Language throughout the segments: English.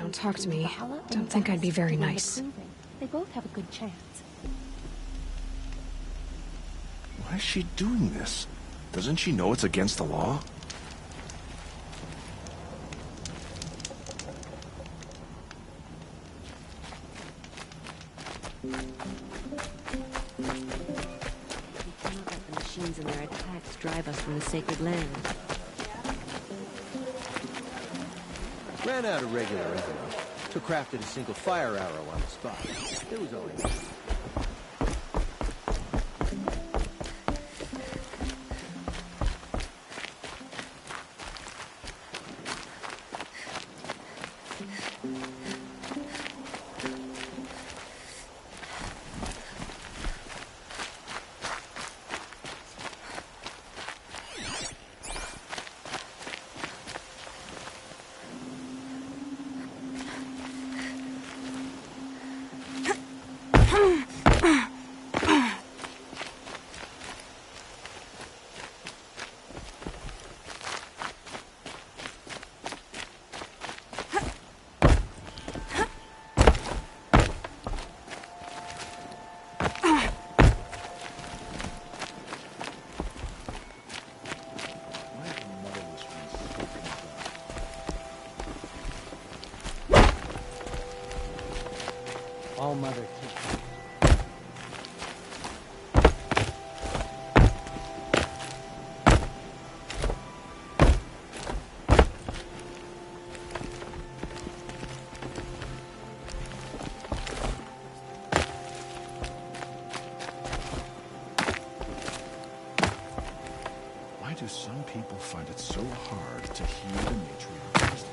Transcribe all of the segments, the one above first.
Don't talk to me. Valhalla and Don't think I'd be very Vast nice. begin to prove it. They both have a good chance. Why is she doing this? Doesn't she know it's against the law? We cannot let the machines and their attacks drive us from the sacred land. Ran out of regular ammo, so crafted a single fire arrow on the spot. It was all I needed. All Mother teaches. Why do some people find it so hard to hear the matriarchs?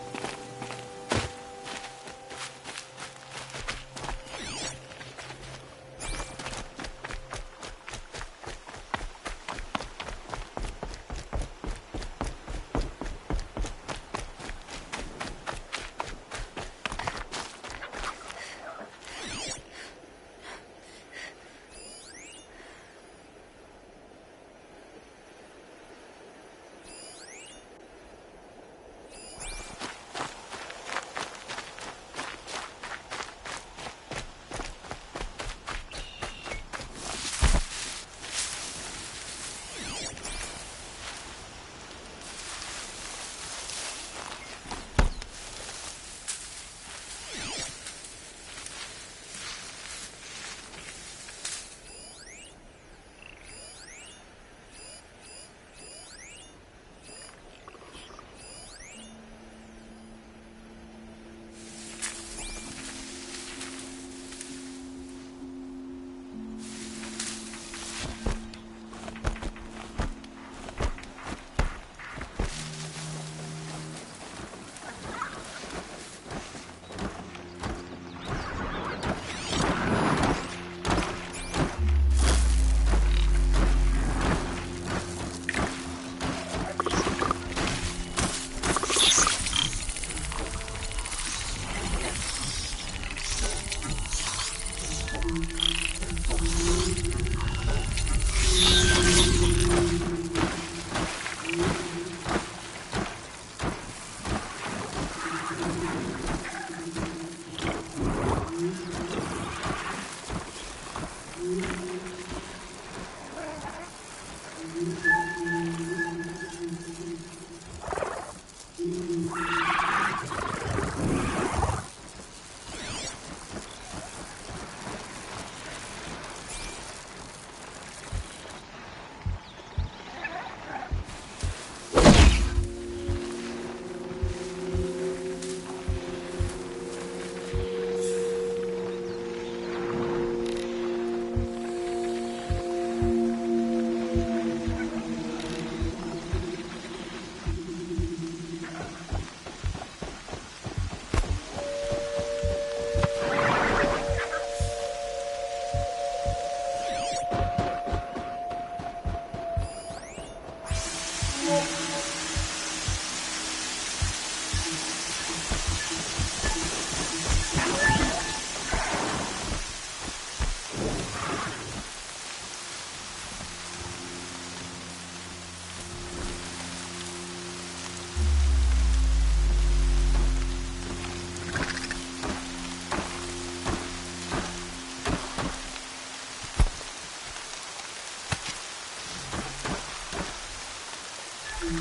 Low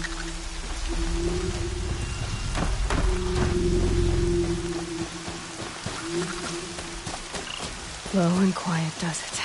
and quiet does it.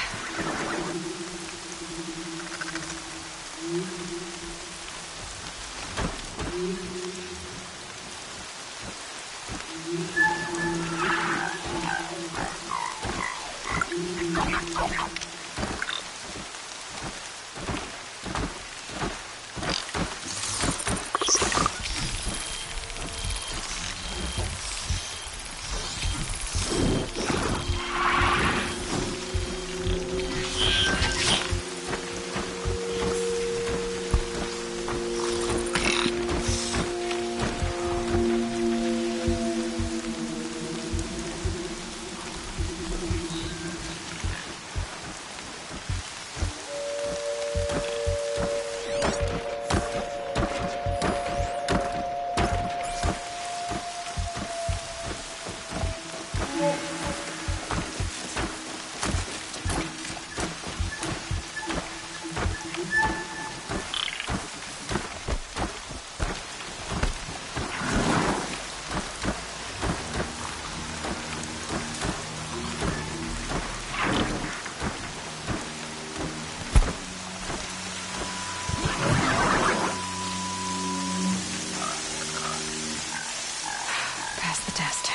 Pass the test.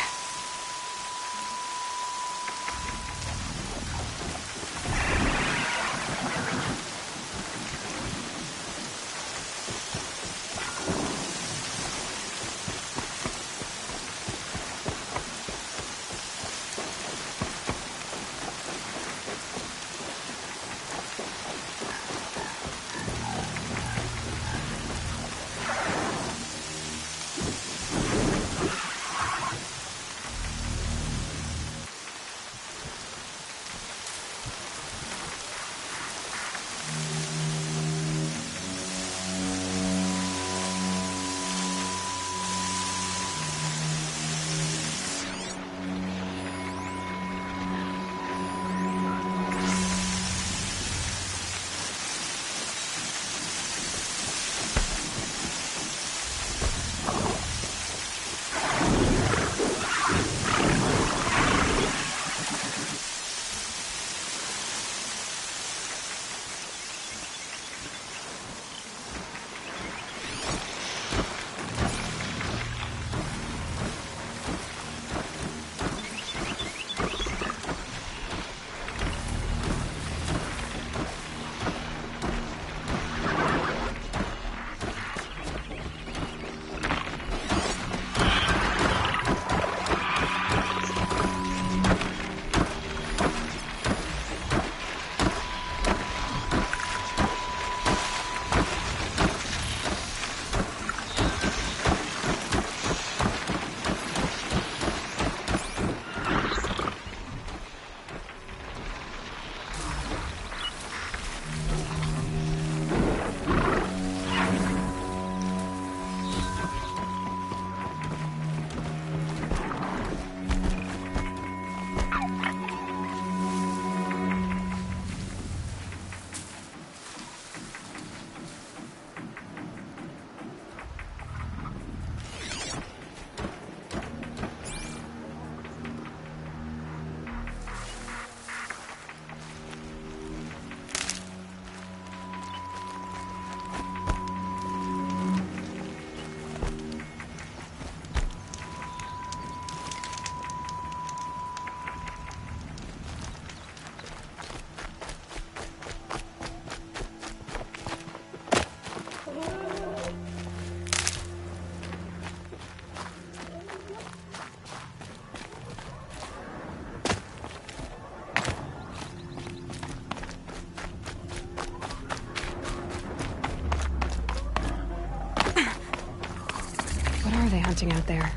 What are they hunting out there?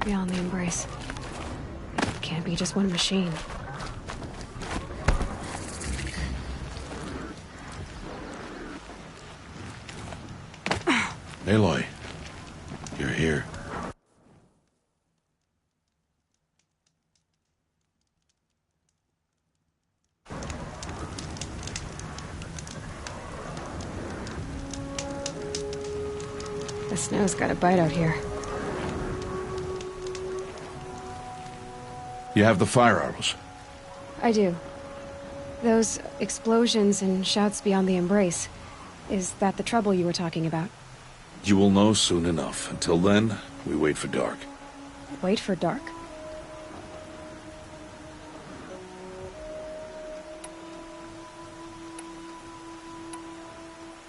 Beyond the Embrace. It can't be just one machine. Aloy, you're here. The snow's got a bite out here. You have the fire arrows. I do. Those explosions and shouts beyond the embrace. Is that the trouble you were talking about? You will know soon enough. Until then, we wait for dark. Wait for dark?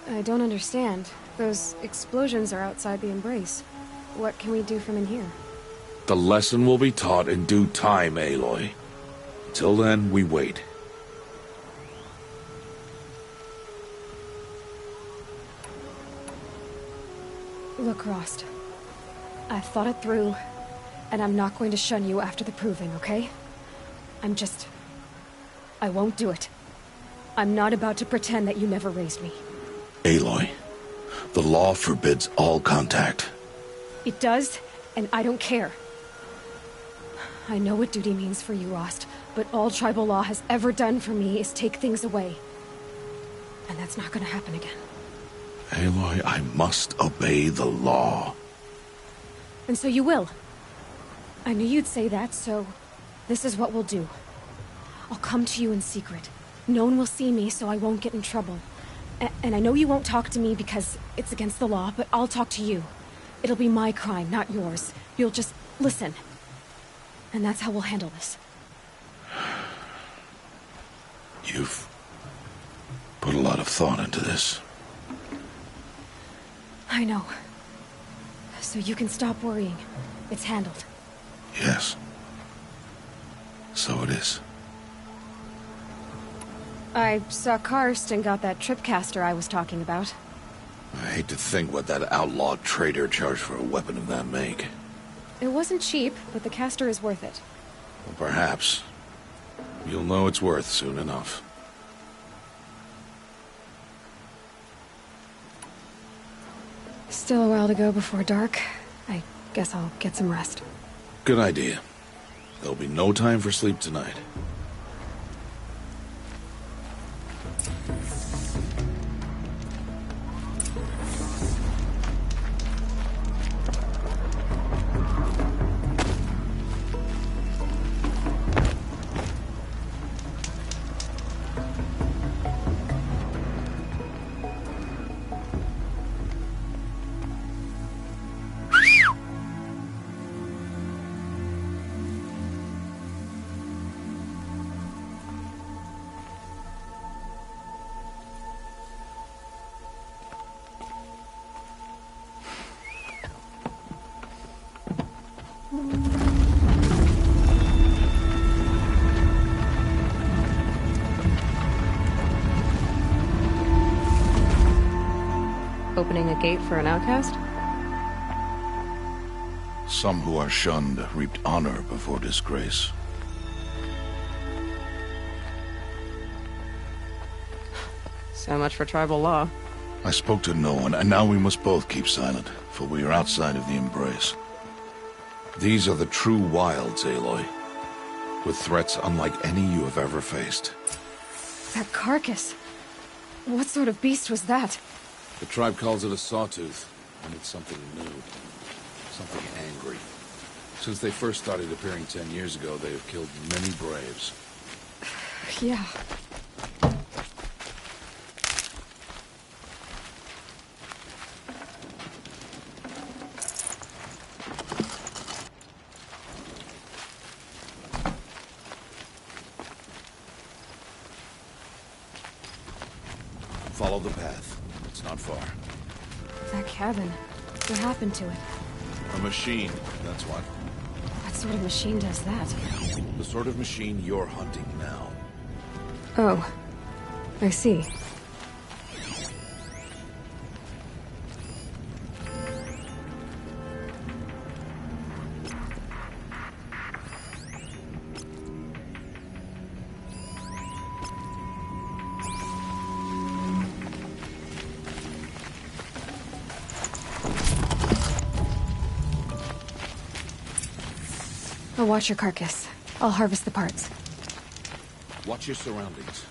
I don't understand. Those explosions are outside the embrace. What can we do from in here? The lesson will be taught in due time, Aloy. Till then, we wait. Look, Rost. I've thought it through, and I'm not going to shun you after the proving, okay? I won't do it. I'm not about to pretend that you never raised me. Aloy, the law forbids all contact. It does, and I don't care. I know what duty means for you, Rost, but all tribal law has ever done for me is take things away. And that's not gonna happen again. Aloy, I must obey the law. And so you will. I knew you'd say that, so this is what we'll do. I'll come to you in secret. No one will see me, so I won't get in trouble. And I know you won't talk to me because it's against the law, but I'll talk to you. It'll be my crime, not yours. You'll just listen. And that's how we'll handle this. You've put a lot of thought into this. I know. So you can stop worrying. It's handled. Yes. So it is. I saw Karst and got that tripcaster I was talking about. I hate to think what that outlawed trader charged for a weapon of that make. It wasn't cheap, but the caster is worth it. Well, perhaps. You'll know it's worth soon enough. Still a while to go before dark. I guess I'll get some rest. Good idea. There'll be no time for sleep tonight. Opening a gate for an outcast? Some who are shunned reaped honor before disgrace. So much for tribal law. I spoke to no one, and now we must both keep silent, for we are outside of the embrace. These are the true wilds, Aloy, with threats unlike any you have ever faced. That carcass. What sort of beast was that? The tribe calls it a sawtooth, and it's something new. Something angry. Since they first started appearing 10 years ago, they have killed many braves. Yeah. Follow the path. It's not far. That cabin. What happened to it? A machine, that's what. What sort of machine does that? The sort of machine you're hunting now. Oh. I see. I'll watch your carcass. I'll harvest the parts. Watch your surroundings.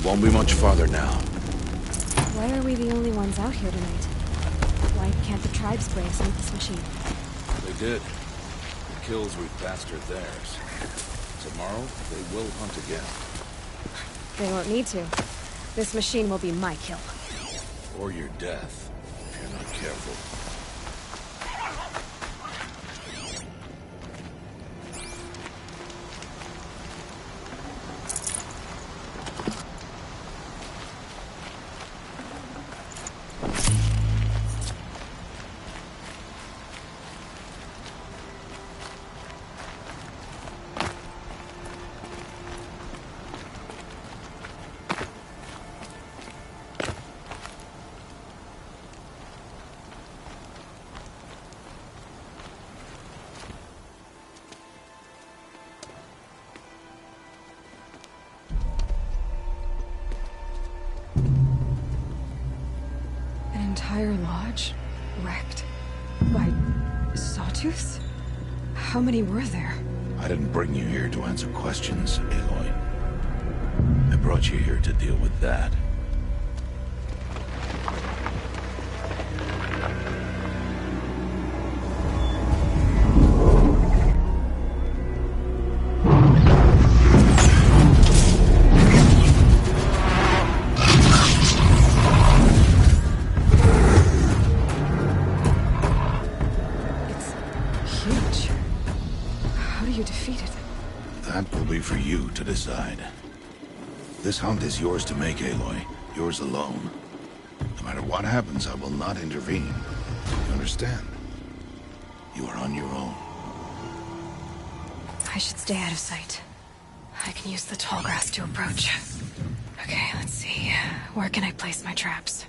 Won't be much farther now. Why are we the only ones out here tonight? Why can't the tribes bring us into this machine? They did. The kills we passed are theirs. Tomorrow, they will hunt again. They won't need to. This machine will be my kill. Or your death, if you're not careful. Entire lodge wrecked by sawtooths? How many were there? I didn't bring you here to answer questions, Aloy. I brought you here to deal with that. That will be for you to decide. This hunt is yours to make, Aloy. Yours alone. No matter what happens, I will not intervene. You understand? You are on your own. I should stay out of sight. I can use the tall grass to approach. Okay, let's see. Where can I place my traps?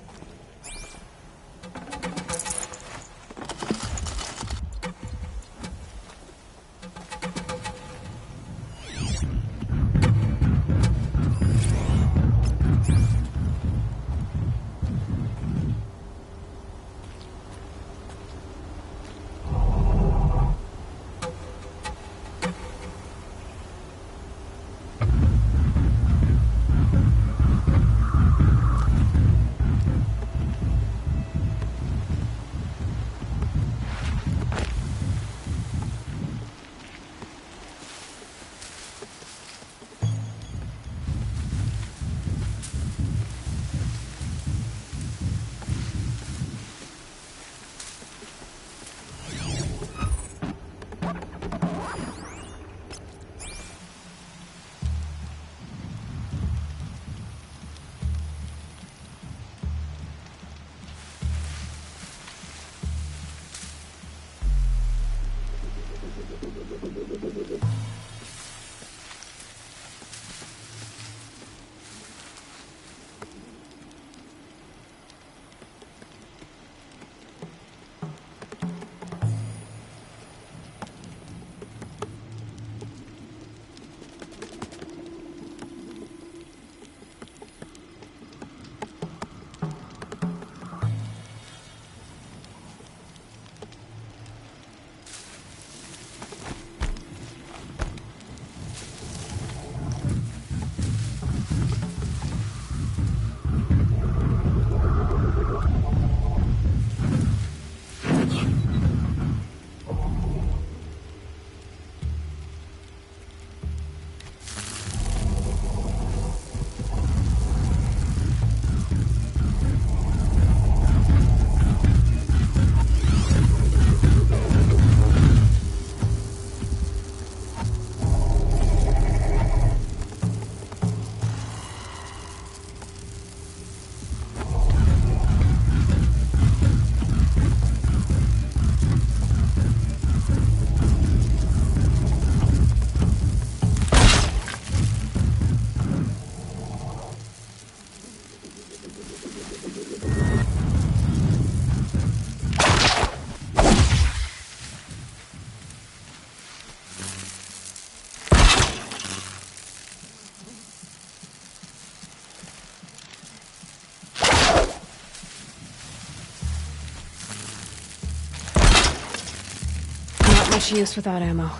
Much use without ammo.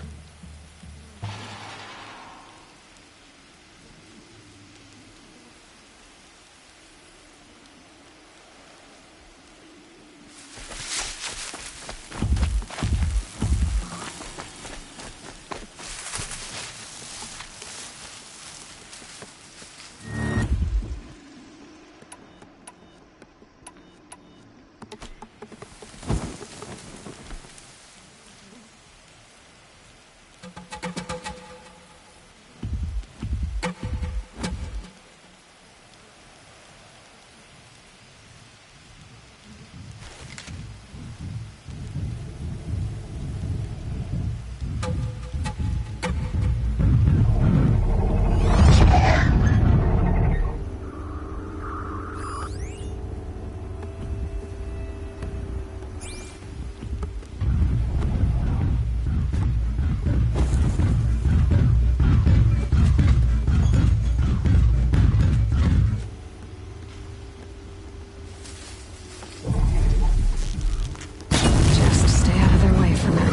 Just stay out of their way for now.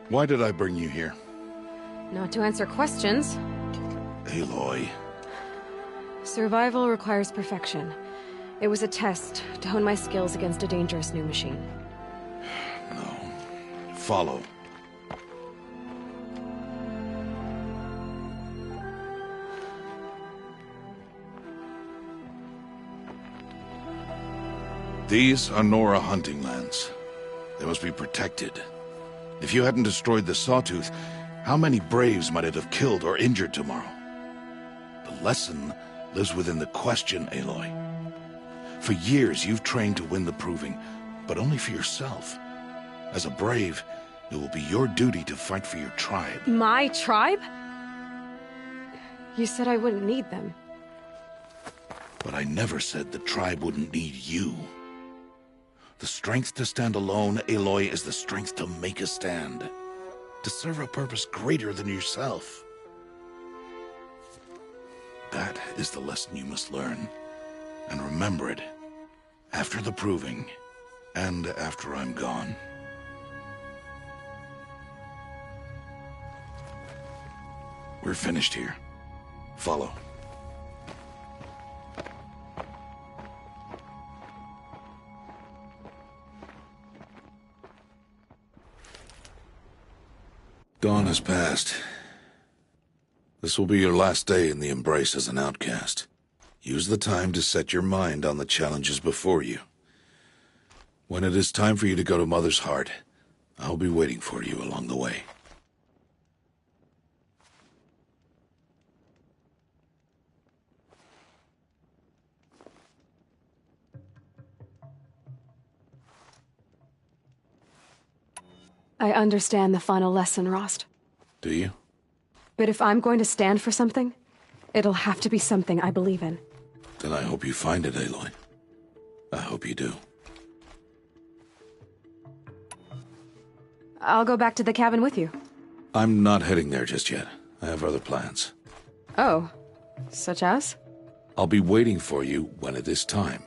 Why did I bring you here? Not to answer questions. Aloy. Survival requires perfection. It was a test to hone my skills against a dangerous new machine. No. Follow. These are Nora hunting lands. They must be protected. If you hadn't destroyed the Sawtooth, how many Braves might it have killed or injured tomorrow? The lesson lives within the question, Aloy. For years, you've trained to win the Proving, but only for yourself. As a Brave, it will be your duty to fight for your tribe. My tribe? You said I wouldn't need them. But I never said the tribe wouldn't need you. The strength to stand alone, Aloy, is the strength to make a stand. To serve a purpose greater than yourself. That is the lesson you must learn. And remember it. After the Proving. And after I'm gone. We're finished here. Follow. Dawn has passed. This will be your last day in the Embrace as an outcast. Use the time to set your mind on the challenges before you. When it is time for you to go to Mother's Heart, I'll be waiting for you along the way. I understand the final lesson, Rost. Do you? But if I'm going to stand for something, it'll have to be something I believe in. Then I hope you find it, Aloy. I hope you do. I'll go back to the cabin with you. I'm not heading there just yet. I have other plans. Oh, such as? I'll be waiting for you when it is time.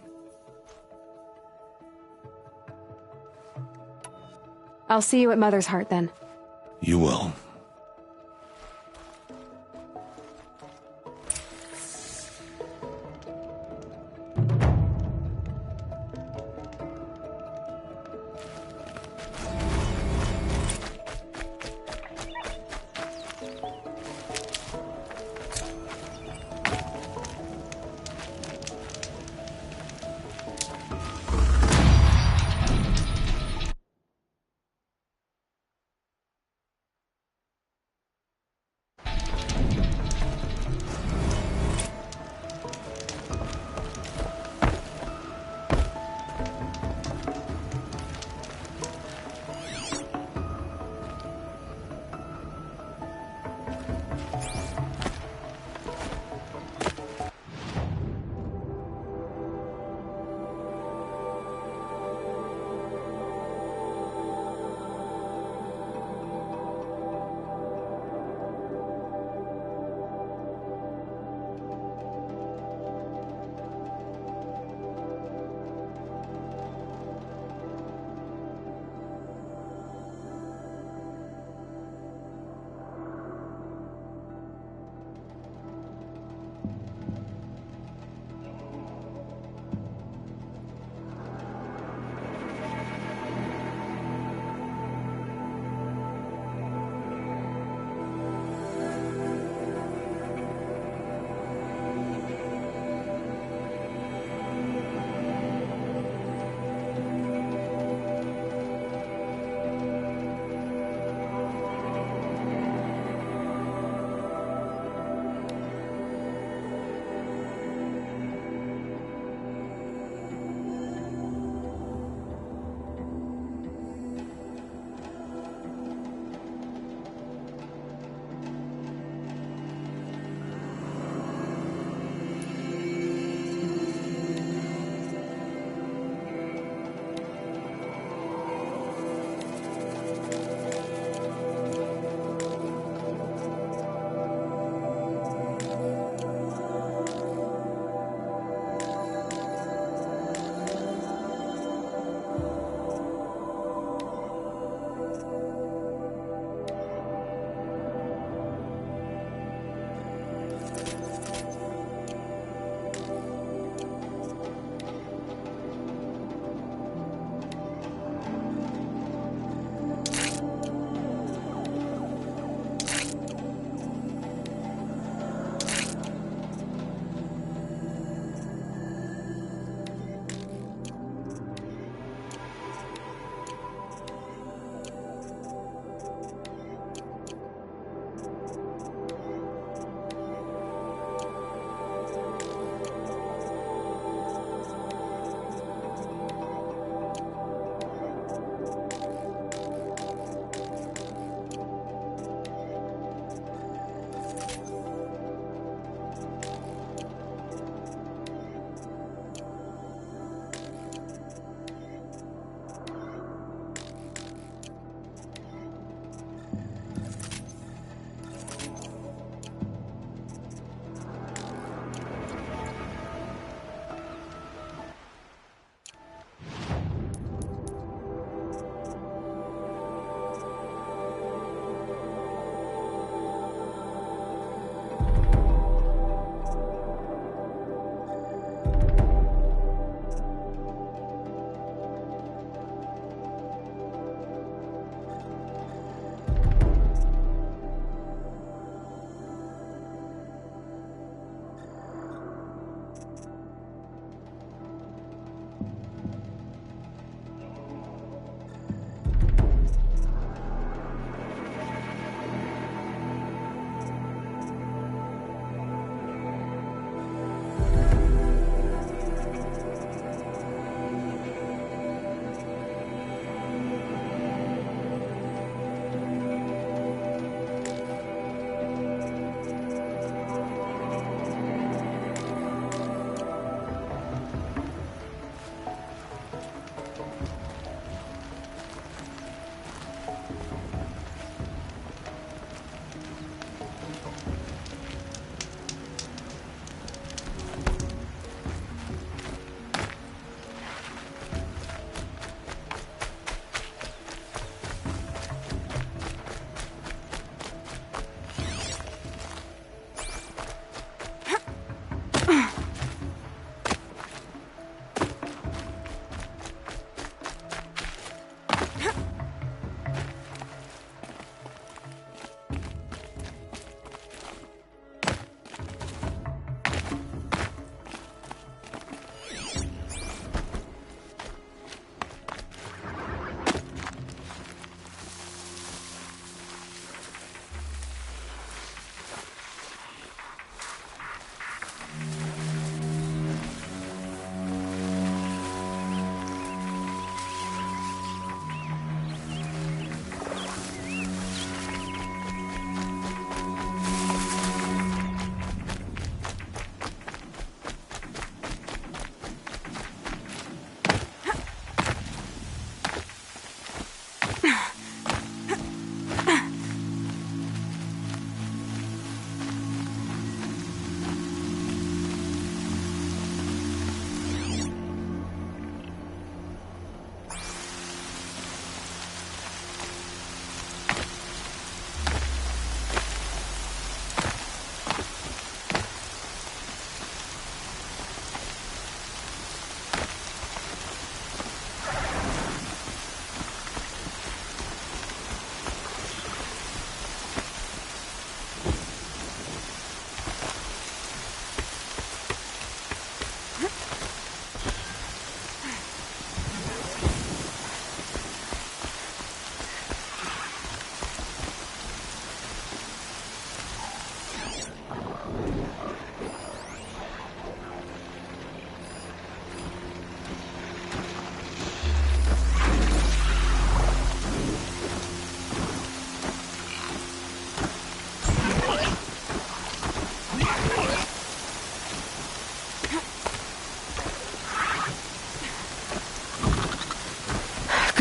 I'll see you at Mother's Heart then. You will.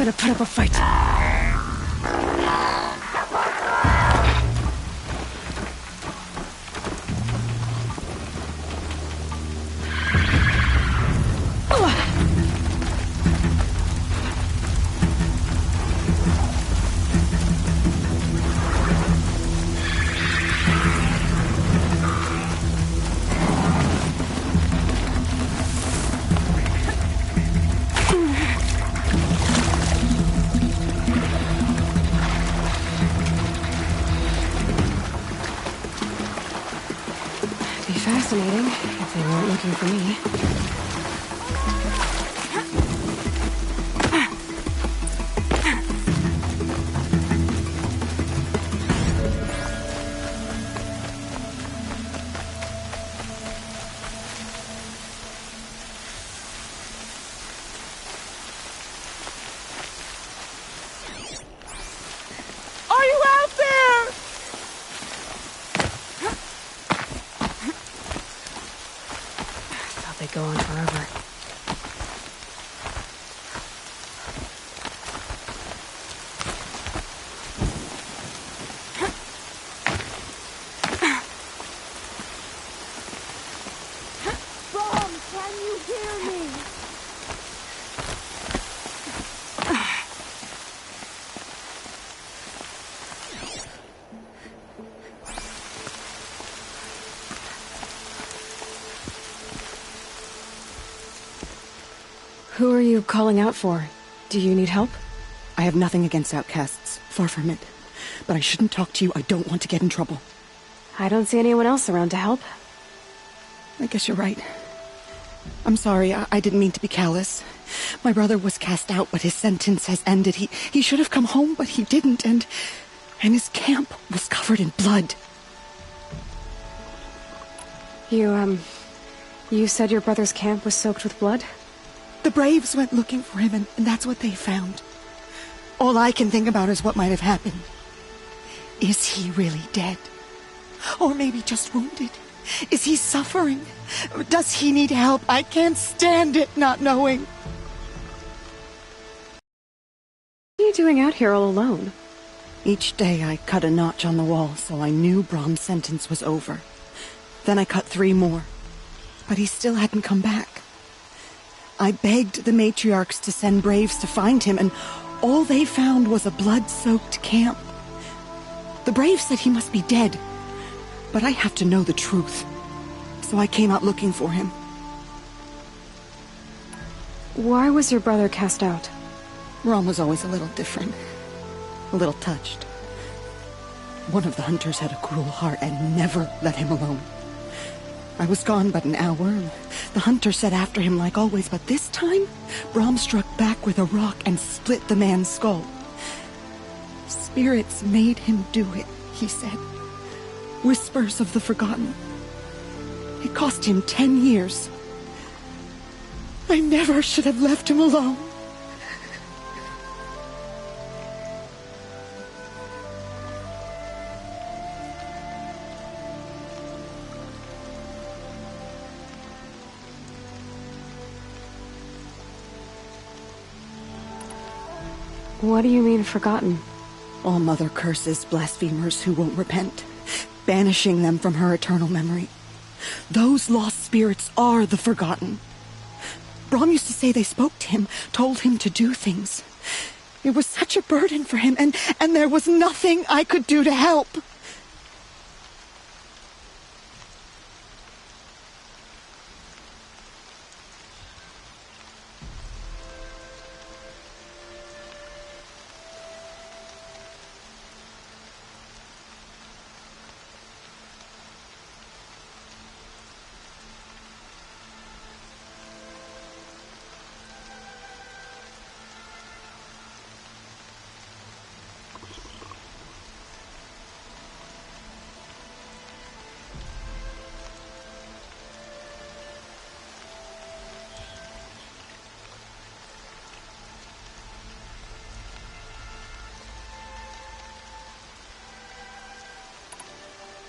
gonna put up a fight. Fascinating, if they weren't looking for me. Are you out there? They go on forever. Brom, can you hear me? Who are you calling out for? Do you need help? I have nothing against outcasts. Far from it. But I shouldn't talk to you. I don't want to get in trouble. I don't see anyone else around to help. I guess you're right. I'm sorry. I didn't mean to be callous. My brother was cast out, but his sentence has ended. He should have come home, but he didn't, and his camp was covered in blood. You said your brother's camp was soaked with blood? The Braves went looking for him, and that's what they found. All I can think about is what might have happened. Is he really dead? Or maybe just wounded? Is he suffering? Does he need help? I can't stand it not knowing. What are you doing out here all alone? Each day I cut a notch on the wall so I knew Brom's sentence was over. Then I cut 3 more. But he still hadn't come back. I begged the matriarchs to send Braves to find him, and all they found was a blood-soaked camp. The Braves said he must be dead, but I have to know the truth. So I came out looking for him. Why was your brother cast out? Brom was always a little different. A little touched. One of the hunters had a cruel heart and never let him alone. I was gone but an hour, and the hunter set after him like always, but this time, Brom struck back with a rock and split the man's skull. Spirits made him do it, he said. Whispers of the forgotten. It cost him 10 years. I never should have left him alone. What do you mean, forgotten? All Mother curses blasphemers who won't repent, banishing them from her eternal memory. Those lost spirits are the forgotten. Brom used to say they spoke to him, told him to do things. It was such a burden for him, and there was nothing I could do to help.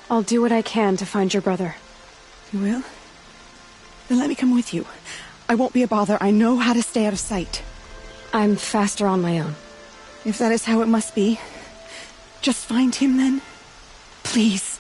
I'll do what I can to find your brother. You will? Then let me come with you. I won't be a bother. I know how to stay out of sight. I'm faster on my own. If that is how it must be, just find him then. Please.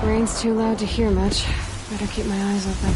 Rain's too loud to hear much. Better keep my eyes open.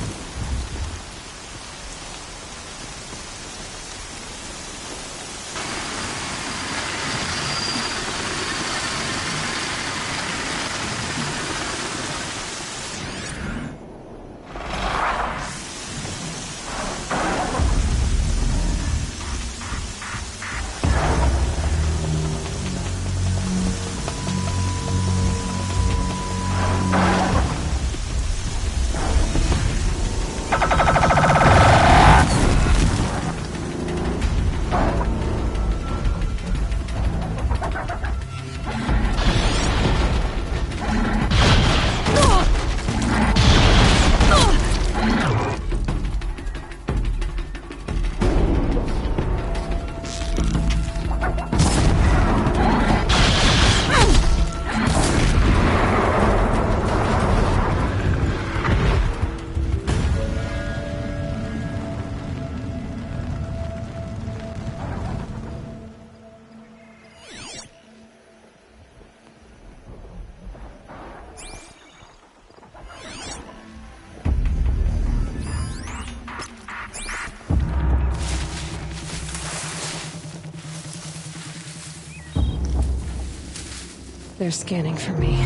They're scanning for me.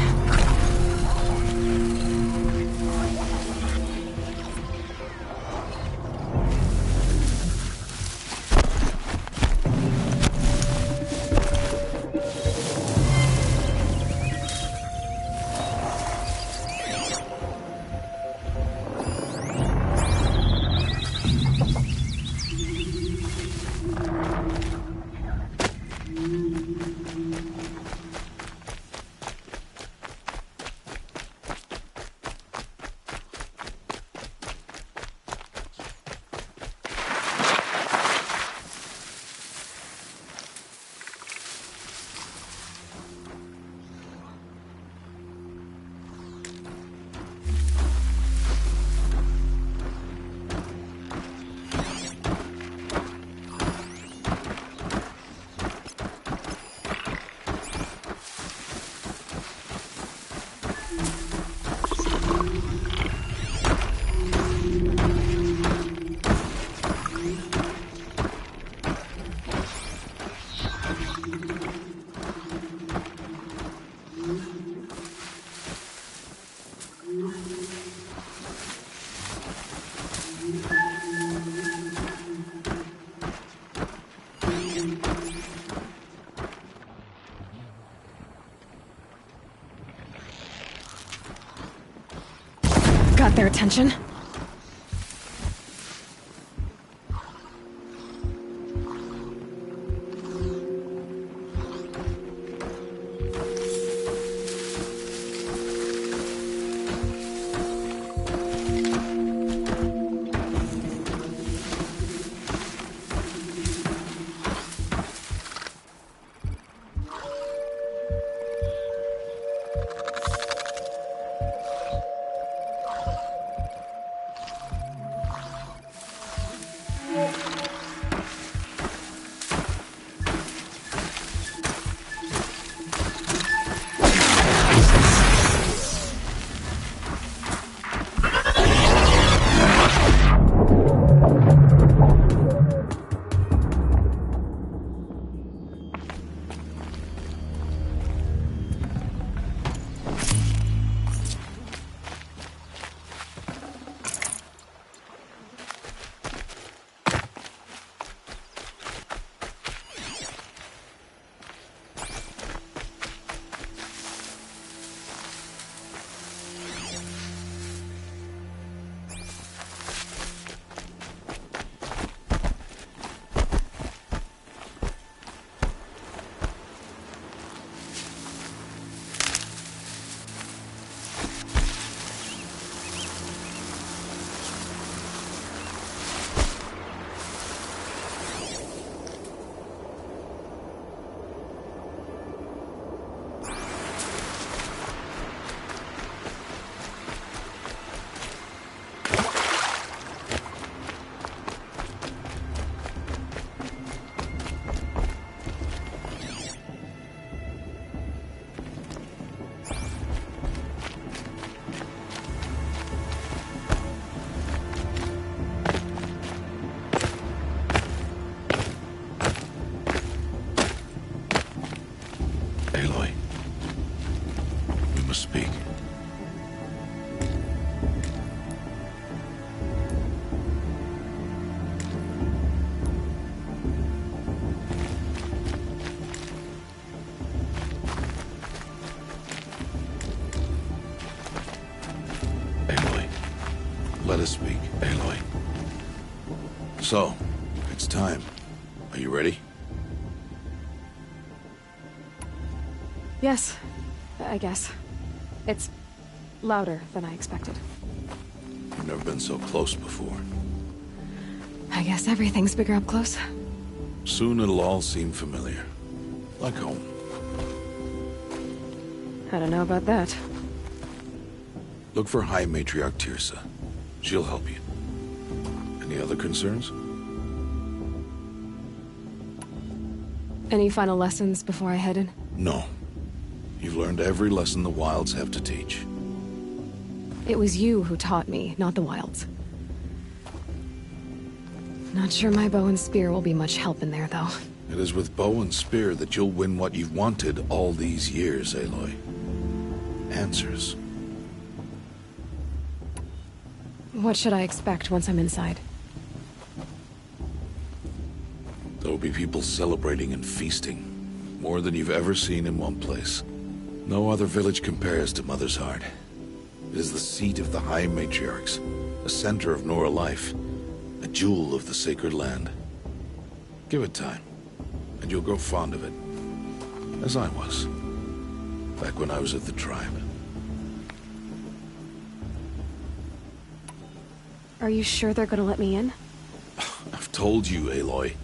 got their attention. Aloy, we must speak. Aloy, let us speak, Aloy. So, it's time. Are you ready? Yes, I guess. It's louder than I expected. You've never been so close before. I guess everything's bigger up close. Soon it'll all seem familiar. Like home. I don't know about that. Look for High Matriarch Teersa. She'll help you. Any other concerns? Any final lessons before I head in? No. You've learned every lesson the Wilds have to teach. It was you who taught me, not the Wilds. Not sure my bow and spear will be much help in there, though. It is with bow and spear that you'll win what you've wanted all these years, Aloy. Answers. What should I expect once I'm inside? There will be people celebrating and feasting. More than you've ever seen in one place. No other village compares to Mother's Heart. It is the seat of the High Matriarchs, the center of Nora life, a jewel of the sacred land. Give it time, and you'll grow fond of it. As I was, back when I was at the tribe. Are you sure they're gonna let me in? I've told you, Aloy.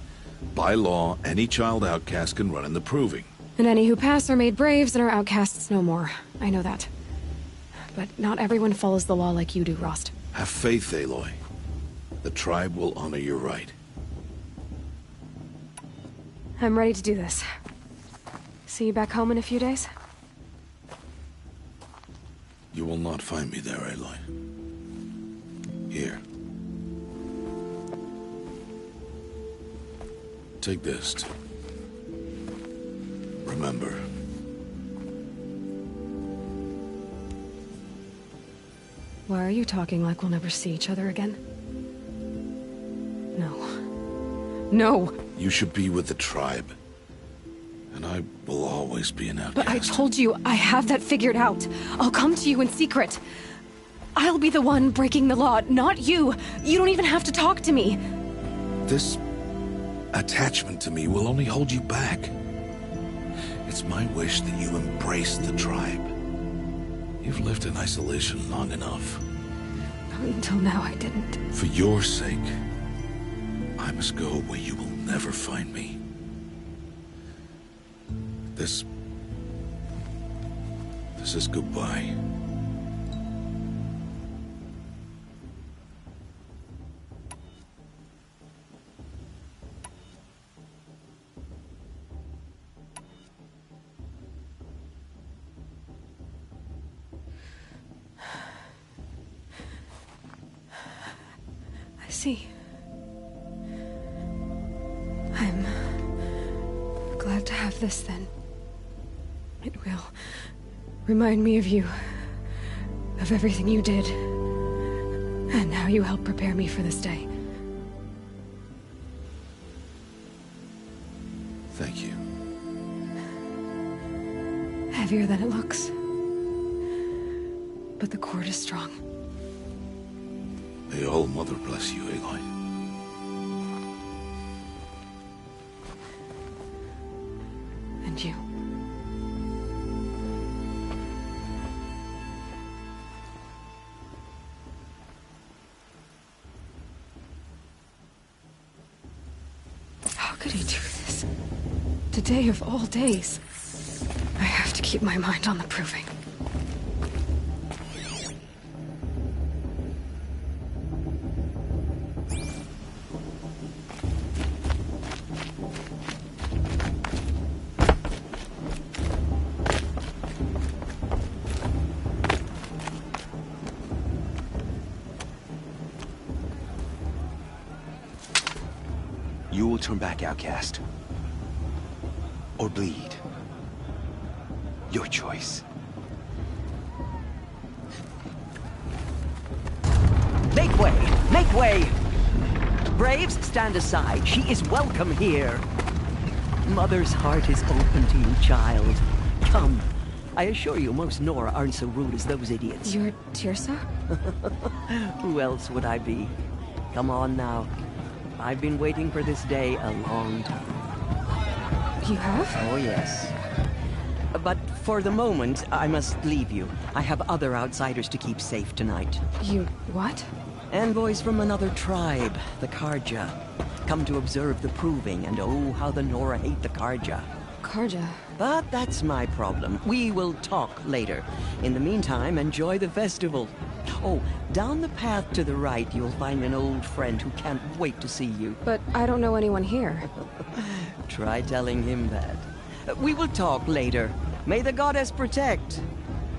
By law, any child outcast can run in the Proving. And any who pass are made braves and are outcasts no more. I know that. But not everyone follows the law like you do, Rost. Have faith, Aloy. The tribe will honor your right. I'm ready to do this. See you back home in a few days? You will not find me there, Aloy. Here. Take this. Remember. Why are you talking like we'll never see each other again? No. No! You should be with the tribe. And I will always be an outcast. But I told you, I have that figured out. I'll come to you in secret. I'll be the one breaking the law, not you. You don't even have to talk to me. This attachment to me will only hold you back. It's my wish that you embrace the tribe. You've lived in isolation long enough. Until now, I didn't. For your sake, I must go where you will never find me. This is goodbye. I see. I'm glad to have this then. It will remind me of you, of everything you did, and how you helped prepare me for this day. Thank you. Heavier than it looks. But the cord is strong. May All Mother bless you, Aloy. And you. How could he do this? Today of all days. I have to keep my mind on the proving. You will turn back, outcast. Or bleed. Your choice. Make way! Make way! Braves, stand aside. She is welcome here. Mother's heart is open to you, child. Come. I assure you, most Nora aren't so rude as those idiots. You're Teersa? Who else would I be? Come on now. I've been waiting for this day a long time. You have? Oh, yes. But for the moment, I must leave you. I have other outsiders to keep safe tonight. You what? Envoys from another tribe, the Carja. Come to observe the proving, and oh, how the Nora hate the Carja. Carja? But that's my problem. We will talk later. In the meantime, enjoy the festival. Oh, down the path to the right, you'll find an old friend who can't wait to see you. But I don't know anyone here. Try telling him that. We will talk later. May the goddess protect.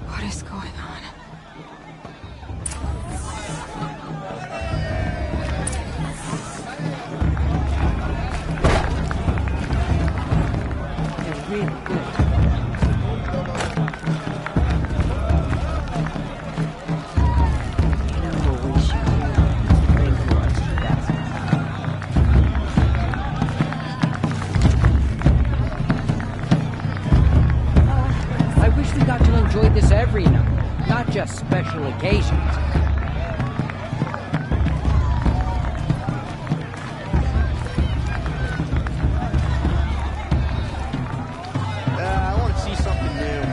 What is going on? They're really good. Enjoy this every night, not just special occasions. I want to see something new.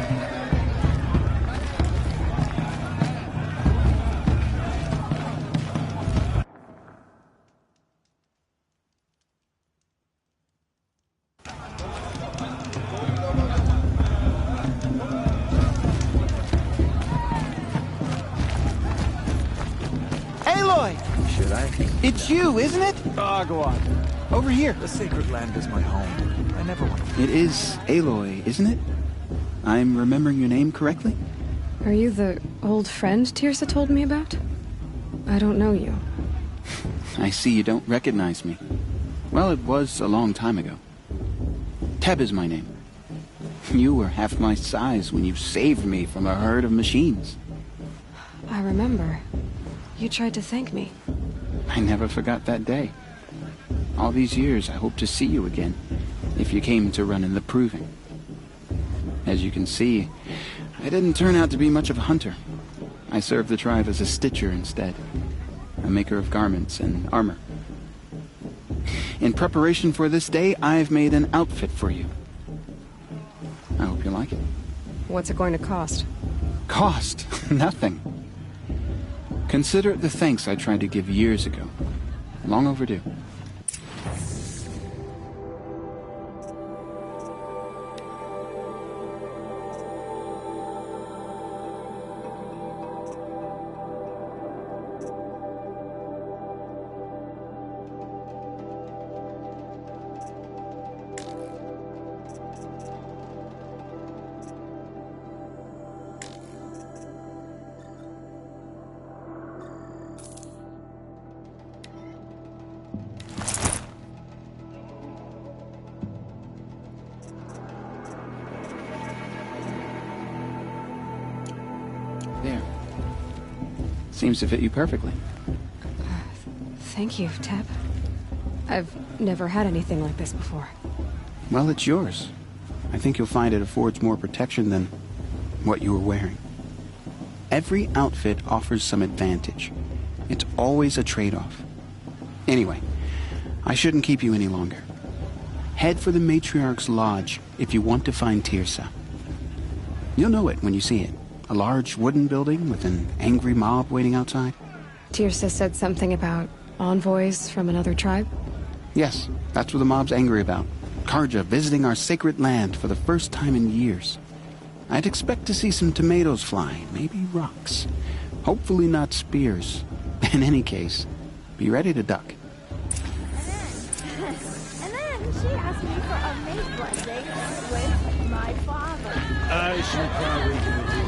Should I? It's you, isn't it? Oh, go on. Over here. The sacred land is my home. I never want to... It is Aloy, isn't it? I'm remembering your name correctly? Are you the old friend Teersa told me about? I don't know you. I see you don't recognize me. Well, it was a long time ago. Teb is my name. You were half my size when you saved me from a herd of machines. I remember. You tried to thank me. I never forgot that day. All these years, I hope to see you again, if you came to run in the proving. As you can see, I didn't turn out to be much of a hunter. I serve the tribe as a stitcher instead, a maker of garments and armor. In preparation for this day, I've made an outfit for you. I hope you like it. What's it going to cost? Cost? Nothing. Consider it the thanks I tried to give years ago. Long overdue. There. Seems to fit you perfectly. Thank you, Teb. I've never had anything like this before. Well, it's yours. I think you'll find it affords more protection than what you were wearing. Every outfit offers some advantage. It's always a trade-off. Anyway, I shouldn't keep you any longer. Head for the Matriarch's Lodge if you want to find Teersa. You'll know it when you see it. A large wooden building with an angry mob waiting outside. Teersa said something about envoys from another tribe? Yes, that's what the mob's angry about. Carja visiting our sacred land for the first time in years. I'd expect to see some tomatoes fly, maybe rocks. Hopefully not spears. In any case, be ready to duck. And then she asked me for a mate blessing with my father. I should probably do it.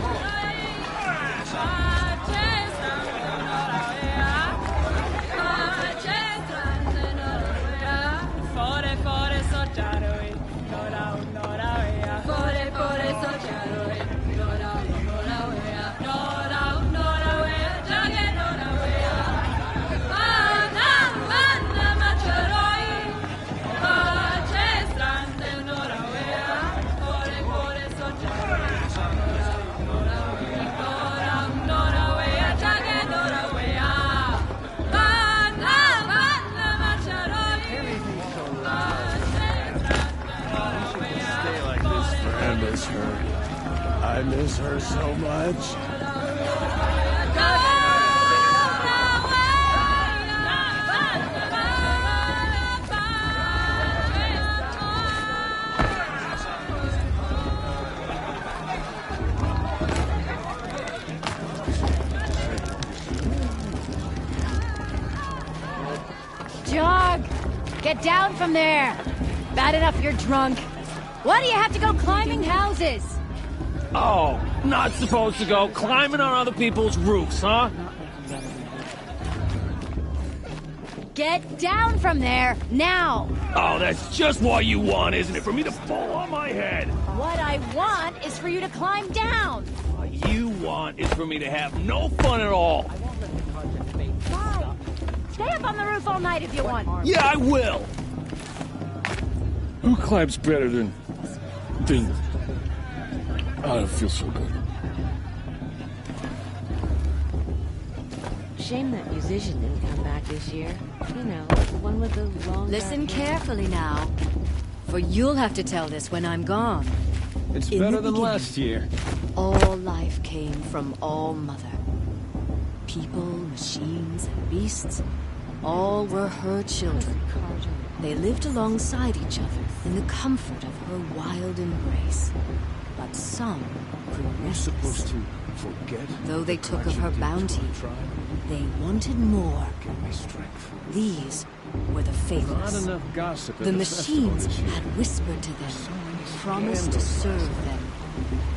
I miss her so much. Jog! Get down from there! Bad enough you're drunk. Why do you have to go climbing houses? Oh, not supposed to go climbing on other people's roofs, huh? Get down from there, now! Oh, that's just what you want, isn't it? For me to fall on my head. What I want is for you to climb down! What you want is for me to have no fun at all. Why? Stay up on the roof all night if you want. Yeah, I will. Who climbs better than... I don't feel so good. Shame that musician didn't come back this year. You know, the one with the long... Listen carefully now, for you'll have to tell this when I'm gone. It's In better the than beginning, last year. All life came from All Mother. People, machines, and beasts, all were her children. They lived alongside each other in the comfort of her wild embrace. But some grew restless. Though they took of her bounty, they wanted more. These were the faithless. The machines had whispered to them, promised to serve them,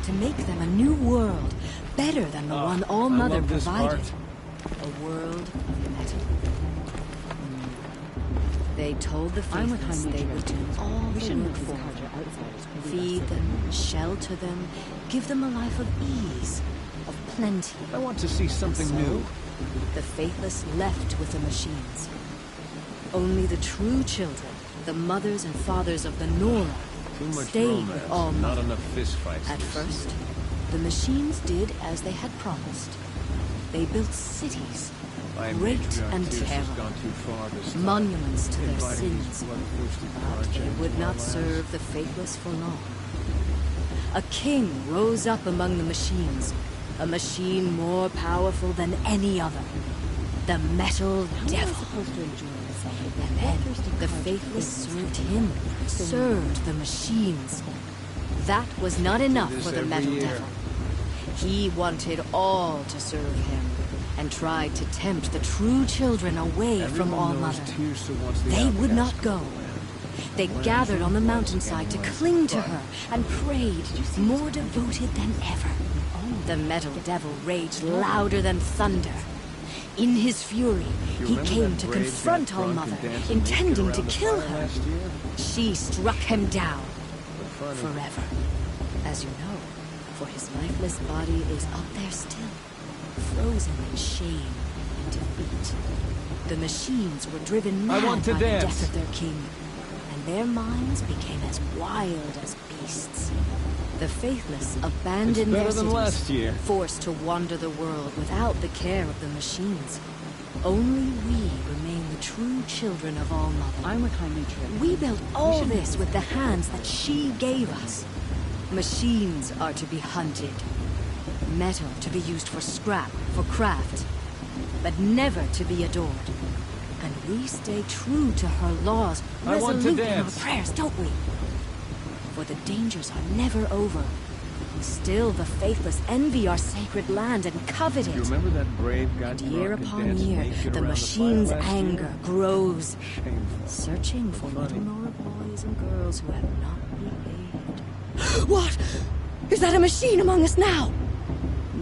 to make them a new world, better than the one All Mother provided. A world of metal. They told the faithless they would do all the work for them. Feed them, shelter them, give them a life of ease, of plenty. I want to see something new. The faithless left with the machines. Only the true children, the mothers and fathers of the Nora, stayed with All Mother. Not enough fist fights. At first, The machines did as they had promised. They built cities, great and terrible, monuments to their sins, but they would not serve the faithless for long. A king rose up among the machines, a machine more powerful than any other, the Metal Devil. And then the faithless served him, served the machines. That was not enough for the Metal Devil. He wanted all to serve him, and tried to tempt the true children away from All Mother. They would not go. They gathered on the mountainside to cling to her, and prayed, more devoted than ever. The Metal Devil raged louder than thunder. In his fury, he came to confront All Mother, intending to kill her. She struck him down, forever. As you know, for his lifeless body is up there still, frozen in shame and defeat. The machines were driven mad by the death of their king, and their minds became as wild as beasts. The faithless abandoned their cities, forced to wander the world without the care of the machines. Only we remain the true children of All Mother. I'm with High Matron. We built all this with the hands that she gave us. Machines are to be hunted. Metal to be used for scrap, for craft. But never to be adored. And we stay true to her laws, resolute in our prayers, don't we? For the dangers are never over. Still the faithless envy our sacred land and covet it. You remember that brave guy? And year upon year, the machine's anger grows, searching for little Nora boys and girls who have not behaved. What? Is that a machine among us now?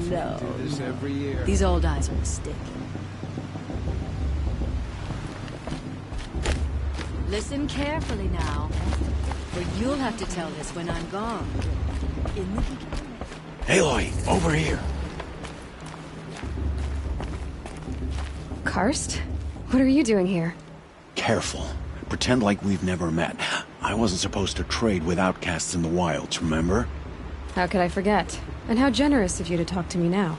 No. This every year. These old eyes are mistaken. Listen carefully now, for you'll have to tell this when I'm gone. In the beginning. Aloy, over here. Karst? What are you doing here? Careful. Pretend like we've never met. I wasn't supposed to trade with outcasts in the wilds, remember? How could I forget? And how generous of you to talk to me now.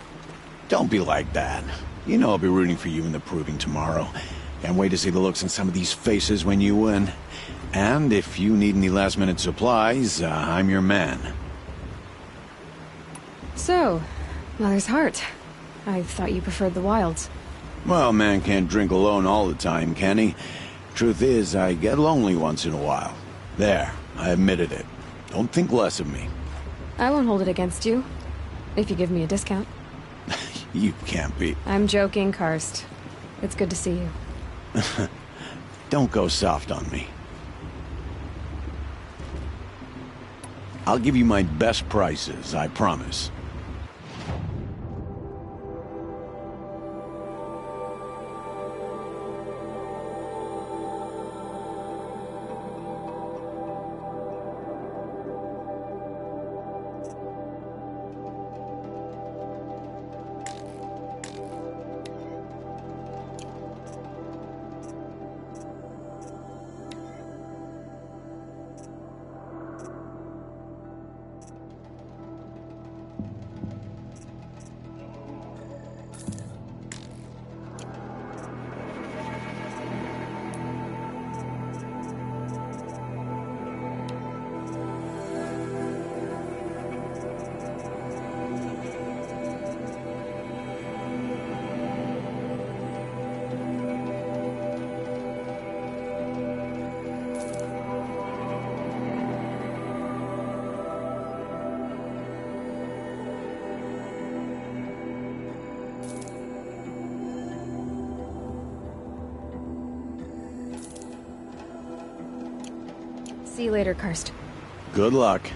Don't be like that. You know I'll be rooting for you in the proving tomorrow. Can't wait to see the looks on some of these faces when you win. And if you need any last-minute supplies, I'm your man. So, Mother's Heart. I thought you preferred the wilds. Well, man can't drink alone all the time, can he? Truth is, I get lonely once in a while. There, I admitted it. Don't think less of me. I won't hold it against you, if you give me a discount. You can't be... I'm joking, Karst. It's good to see you. Don't go soft on me. I'll give you my best prices, I promise. See you later, Karst. Good luck.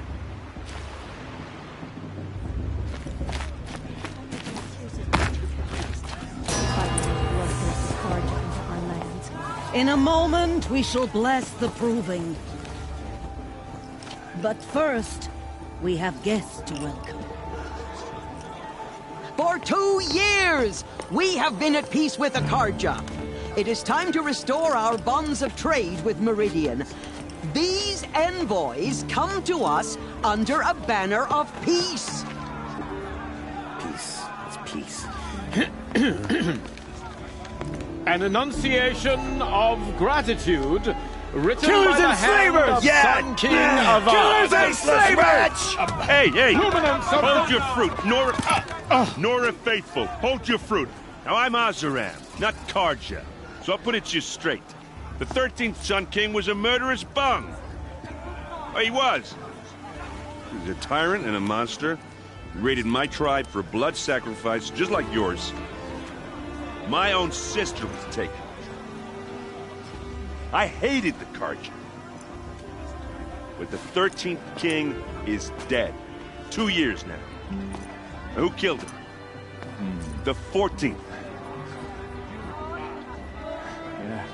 In a moment, we shall bless the proving. But first, we have guests to welcome. For 2 years, we have been at peace with Akarja. It is time to restore our bonds of trade with Meridian. These envoys come to us under a banner of peace. peace. An enunciation of gratitude written Killers by the and hand slavers! of Yeah! Sun King Yeah! Avad. Killers and slavers! Hey, hey! Luminance of Hold the- your fruit, Nora Faithful. Hold your fruit. Now, I'm Azaram, not Karja. So I'll put it you straight. The 13th Sun King was a murderous bung. Oh, he was. He was a tyrant and a monster. He raided my tribe for blood sacrifice, just like yours. My own sister was taken. I hated the Karja. But the 13th king is dead. 2 years now. Now, who killed him? The 14th. Yeah.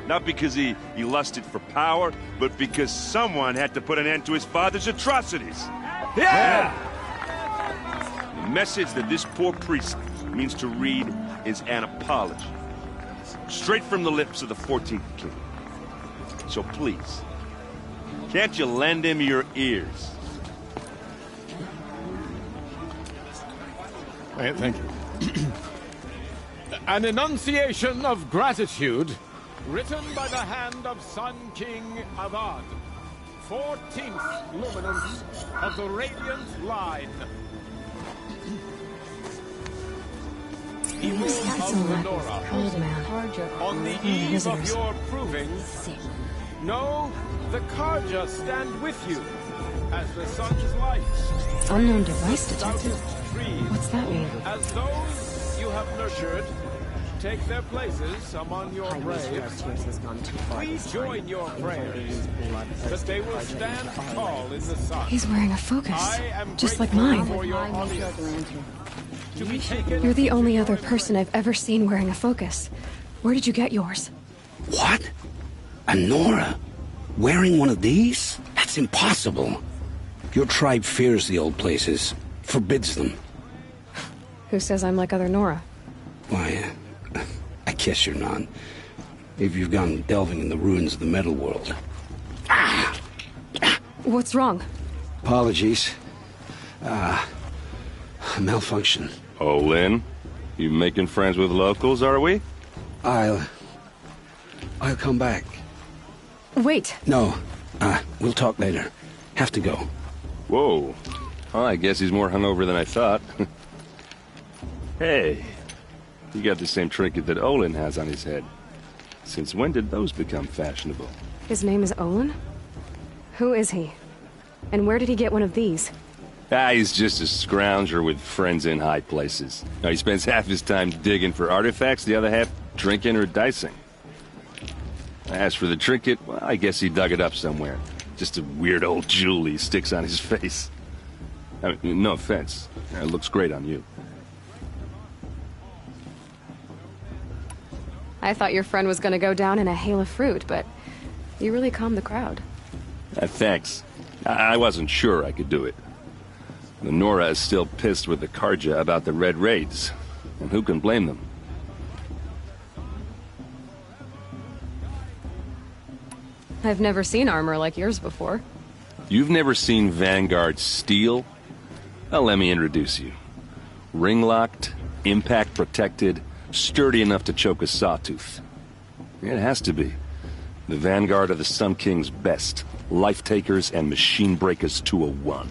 Not because he lusted for power, but because someone had to put an end to his father's atrocities. Yeah! The message that this poor priest means to read is an apology. Straight from the lips of the 14th king. So please, can't you lend him your ears? Thank you. An enunciation of gratitude written by the hand of Sun King Avad, 14th luminance of the Radiant Line. People of the Nora, Cold man. on the eve of your proving, know the Karja stand with you as the sun's light. Unknown device detected. Trees, What's that mean? as those you have nurtured take their places among your braves, we join your prayers that they will stand tall in the sun. He's wearing a focus, I am just like grateful mine. for your audience. To be taken You're the only other person I've ever seen wearing a focus. Where did you get yours? What? A Nora? Wearing one of these? That's impossible. Your tribe fears the old places, forbids them. Who says I'm like other Nora? Why, I guess you're not. If you've gone delving in the ruins of the metal world. What's wrong? Apologies. Malfunction. Oh, Lynn, you making friends with locals, are we? I'll come back. Wait. No, we'll talk later. Have to go. Whoa. Well, I guess he's more hungover than I thought. Hey, you got the same trinket that Olin has on his head. Since when did those become fashionable? His name is Olin? Who is he? And where did he get one of these? He's just a scrounger with friends in high places. Now, he spends half his time digging for artifacts, the other half drinking or dicing. As for the trinket, well, I guess he dug it up somewhere. Just a weird old jewel he sticks on his face. I mean, no offense. It looks great on you. I thought your friend was gonna go down in a hail of fruit, but you really calmed the crowd. Thanks. I wasn't sure I could do it. The Nora is still pissed with the Karja about the Red Raids, and who can blame them? I've never seen armor like yours before. You've never seen Vanguard steel? Well, let me introduce you. Ring-locked, impact-protected, sturdy enough to choke a sawtooth. It has to be. The Vanguard of the Sun King's best. Life-takers and machine breakers to a one.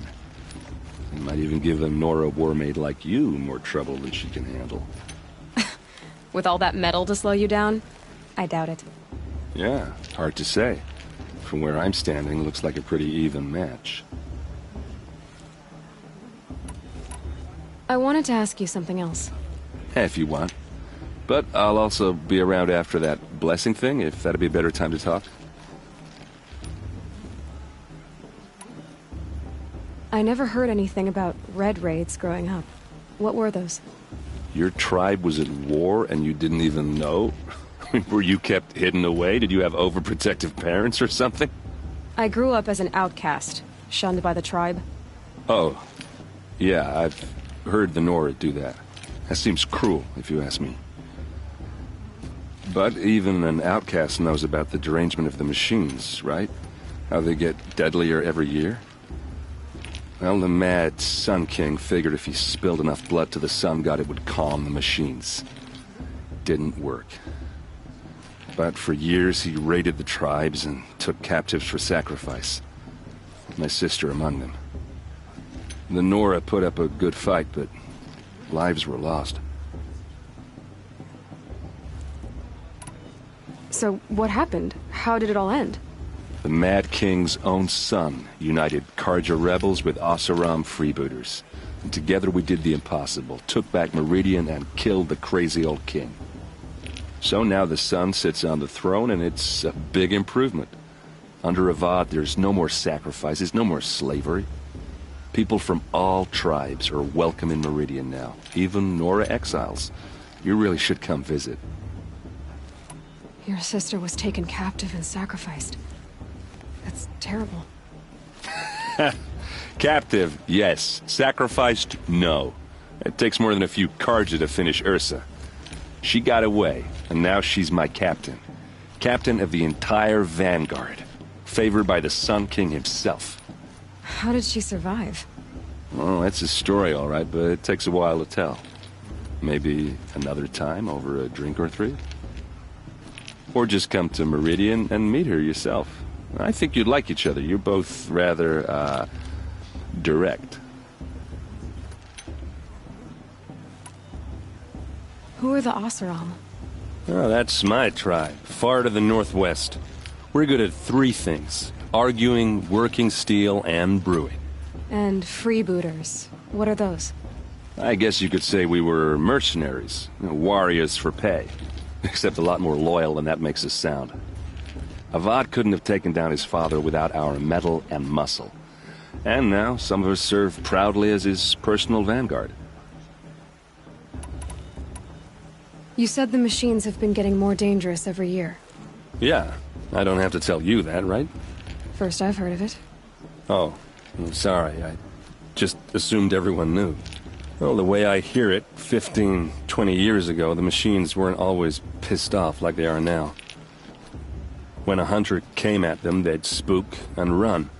It might even give a Nora warmaid like you more trouble than she can handle. With all that metal to slow you down? I doubt it. Yeah, hard to say. From where I'm standing, looks like a pretty even match. I wanted to ask you something else. If you want. But I'll also be around after that blessing thing, if that'd be a better time to talk. I never heard anything about Red Raids growing up. What were those? Your tribe was at war and you didn't even know? Were you kept hidden away? Did you have overprotective parents or something? I grew up as an outcast, shunned by the tribe. Oh, yeah, I've heard the Nora do that. That seems cruel, if you ask me. But even an outcast knows about the derangement of the machines, right? How they get deadlier every year? Well, the mad Sun King figured if he spilled enough blood to the Sun God, it would calm the machines. Didn't work. But for years, he raided the tribes and took captives for sacrifice. My sister among them. The Nora put up a good fight, but lives were lost. So, what happened? How did it all end? The Mad King's own son united Karja rebels with Oseram freebooters. And together we did the impossible, took back Meridian and killed the crazy old king. So now the son sits on the throne and it's a big improvement. Under Avad, there's no more sacrifices, no more slavery. People from all tribes are welcome in Meridian now, even Nora exiles. You really should come visit. Your sister was taken captive and sacrificed. That's terrible. Captive, yes. Sacrificed, no. It takes more than a few Karja to finish Ursa. She got away, and now she's my captain. Captain of the entire Vanguard. Favored by the Sun King himself. How did she survive? Well, that's a story, all right, but it takes a while to tell. Maybe another time over a drink or three? Or just come to Meridian and meet her yourself. I think you'd like each other. You're both rather, direct. Who are the Oseram? Oh, that's my tribe, far to the northwest. We're good at three things: arguing, working steel, and brewing. And freebooters. What are those? I guess you could say we were mercenaries, warriors for pay. Except a lot more loyal than that makes us sound. Avad couldn't have taken down his father without our metal and muscle. And now some of us serve proudly as his personal vanguard. You said the machines have been getting more dangerous every year. Yeah, I don't have to tell you that, right? First I've heard of it. Oh, I'm sorry. I just assumed everyone knew. Well, the way I hear it, 15, 20 years ago, the machines weren't always pissed off like they are now. When a hunter came at them, they'd spook and run.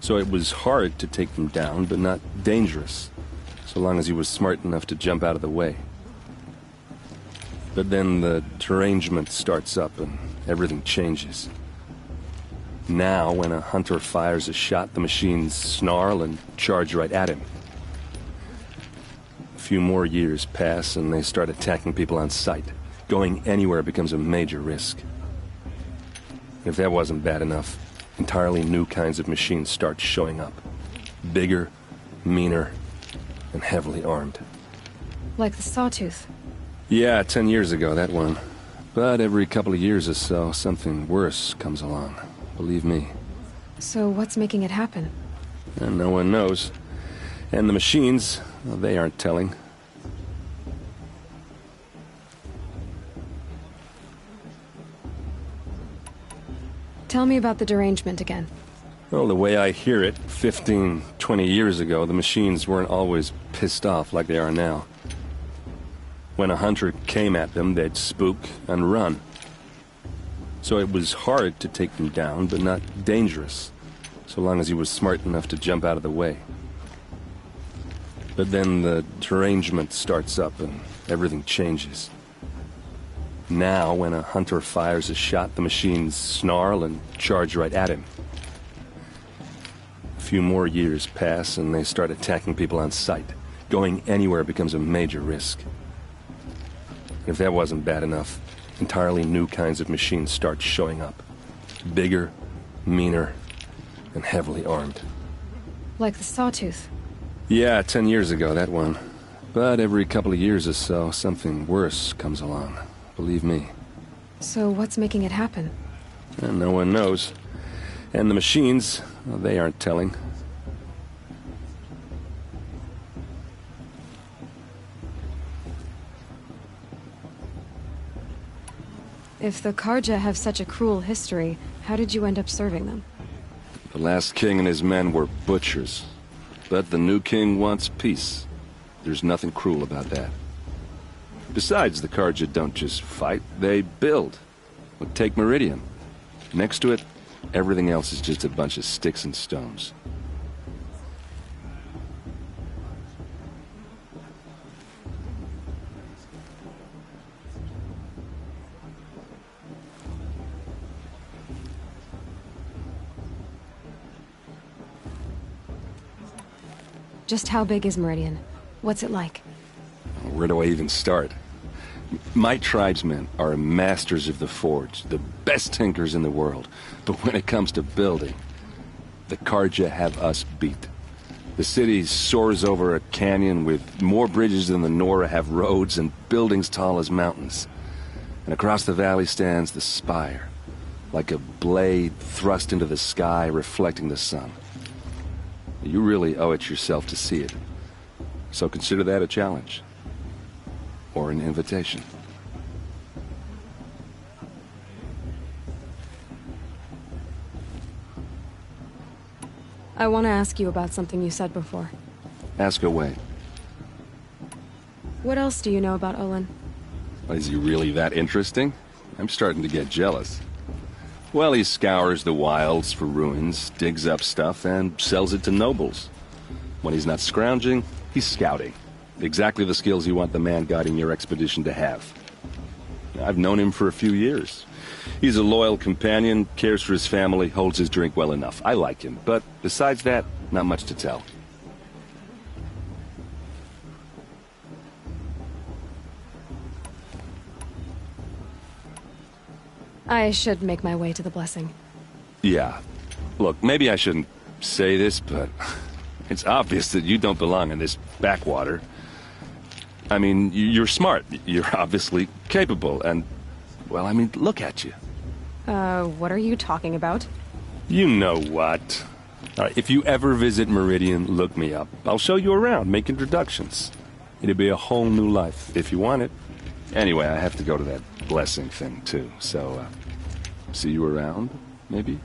So it was hard to take them down, but not dangerous, so long as he was smart enough to jump out of the way. But then the derangement starts up and everything changes. Now, when a hunter fires a shot, the machines snarl and charge right at him. A few more years pass and they start attacking people on sight. Going anywhere becomes a major risk. If that wasn't bad enough, entirely new kinds of machines start showing up. Bigger, meaner, and heavily armed. Like the Sawtooth? Yeah, 10 years ago, that one. But every couple of years or so, something worse comes along. Believe me. So what's making it happen? And no one knows. And the machines, well, they aren't telling. Tell me about the derangement again. Well, the way I hear it, 15, 20 years ago, the machines weren't always pissed off like they are now. When a hunter came at them, they'd spook and run. So it was hard to take them down, but not dangerous, so long as he was smart enough to jump out of the way. But then the derangement starts up and everything changes. Now, when a hunter fires a shot, the machines snarl and charge right at him. A few more years pass and they start attacking people on sight. Going anywhere becomes a major risk. If that wasn't bad enough, entirely new kinds of machines start showing up. Bigger, meaner, and heavily armed. Like the Sawtooth? Yeah, 10 years ago, that one. But every couple of years or so, something worse comes along. Believe me. So what's making it happen? And no one knows. And the machines, well, they aren't telling. If the Karja have such a cruel history, how did you end up serving them? The last king and his men were butchers. But the new king wants peace. There's nothing cruel about that. Besides, the Karja don't just fight, they build. Well, take Meridian. Next to it, everything else is just a bunch of sticks and stones. Just how big is Meridian? What's it like? Where do I even start? My tribesmen are masters of the forge, the best tinkers in the world. But when it comes to building, the Carja have us beat. The city soars over a canyon with more bridges than the Nora have roads and buildings tall as mountains. And across the valley stands the spire, like a blade thrust into the sky reflecting the sun. You really owe it yourself to see it. So consider that a challenge. Or an invitation. I want to ask you about something you said before. Ask away. What else do you know about Olin? Is he really that interesting? I'm starting to get jealous. Well, he scours the wilds for ruins, digs up stuff, and sells it to nobles. When he's not scrounging, he's scouting. Exactly the skills you want the man guiding your expedition to have. I've known him for a few years. He's a loyal companion, cares for his family, holds his drink well enough. I like him, but besides that, not much to tell. I should make my way to the blessing. Yeah. Look, maybe I shouldn't say this, but it's obvious that you don't belong in this backwater. I mean, you're smart. You're obviously capable, and, well, I mean, look at you. What are you talking about? You know what. All right, if you ever visit Meridian, look me up. I'll show you around, make introductions. It'll be a whole new life, if you want it. Anyway, I have to go to that blessing thing, too, so, see you around, maybe?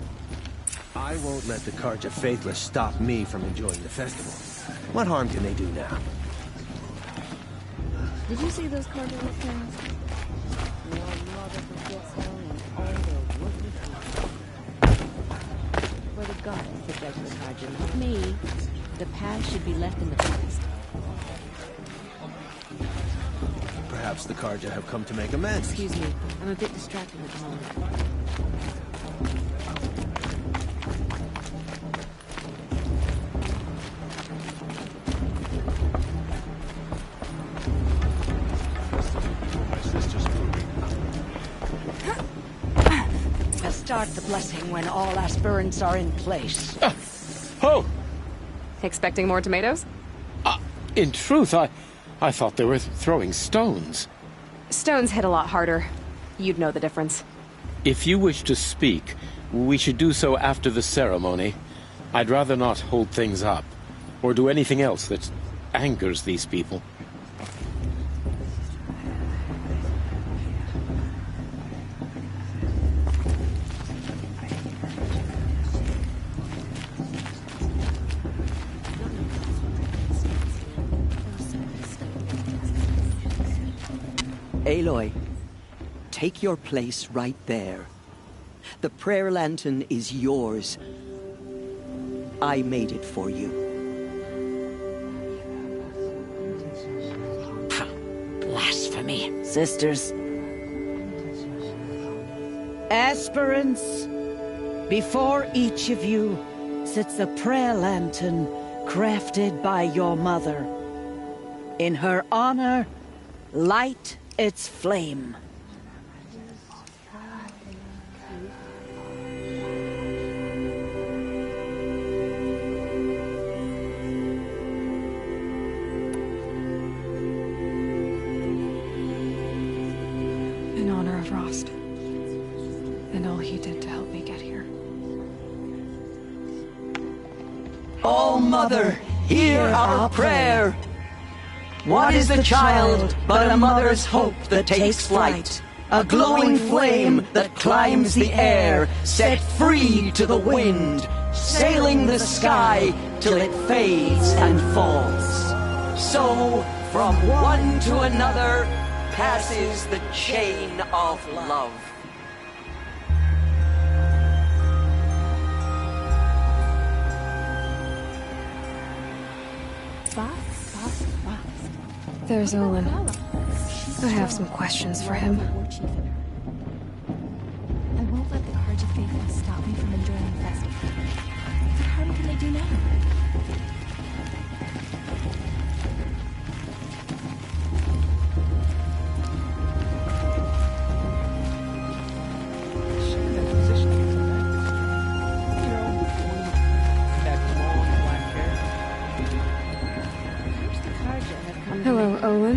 I won't let the Carja Faithless stop me from enjoying the festival. What harm can they do now? Did you see those Carja things? Your mother forgets her and all their worthless deeds. For the gods to judge the Carja, not me. The past should be left in the past. Perhaps the Carja have come to make amends. Excuse me, I'm a bit distracted at the moment. Start the blessing when all aspirants are in place. Oh! Expecting more tomatoes? In truth, I thought they were throwing stones. Stones hit a lot harder. You'd know the difference. If you wish to speak, we should do so after the ceremony. I'd rather not hold things up, or do anything else that angers these people. Aloy, take your place right there. The prayer lantern is yours. I made it for you. Blasphemy. Sisters. Aspirants, before each of you sits a prayer lantern crafted by your mother. In her honor, light its flame. In honor of Rost. And all he did to help me get here. Oh, Mother, hear our prayer! What is the child but a mother's hope that takes flight? A glowing flame that climbs the air, set free to the wind, sailing the sky till it fades and falls. So, from one to another, passes the chain of love. There's Olin. I have some questions for him. I won't let the Carja Faithless stop me from enjoying the festival. What harm can they do now?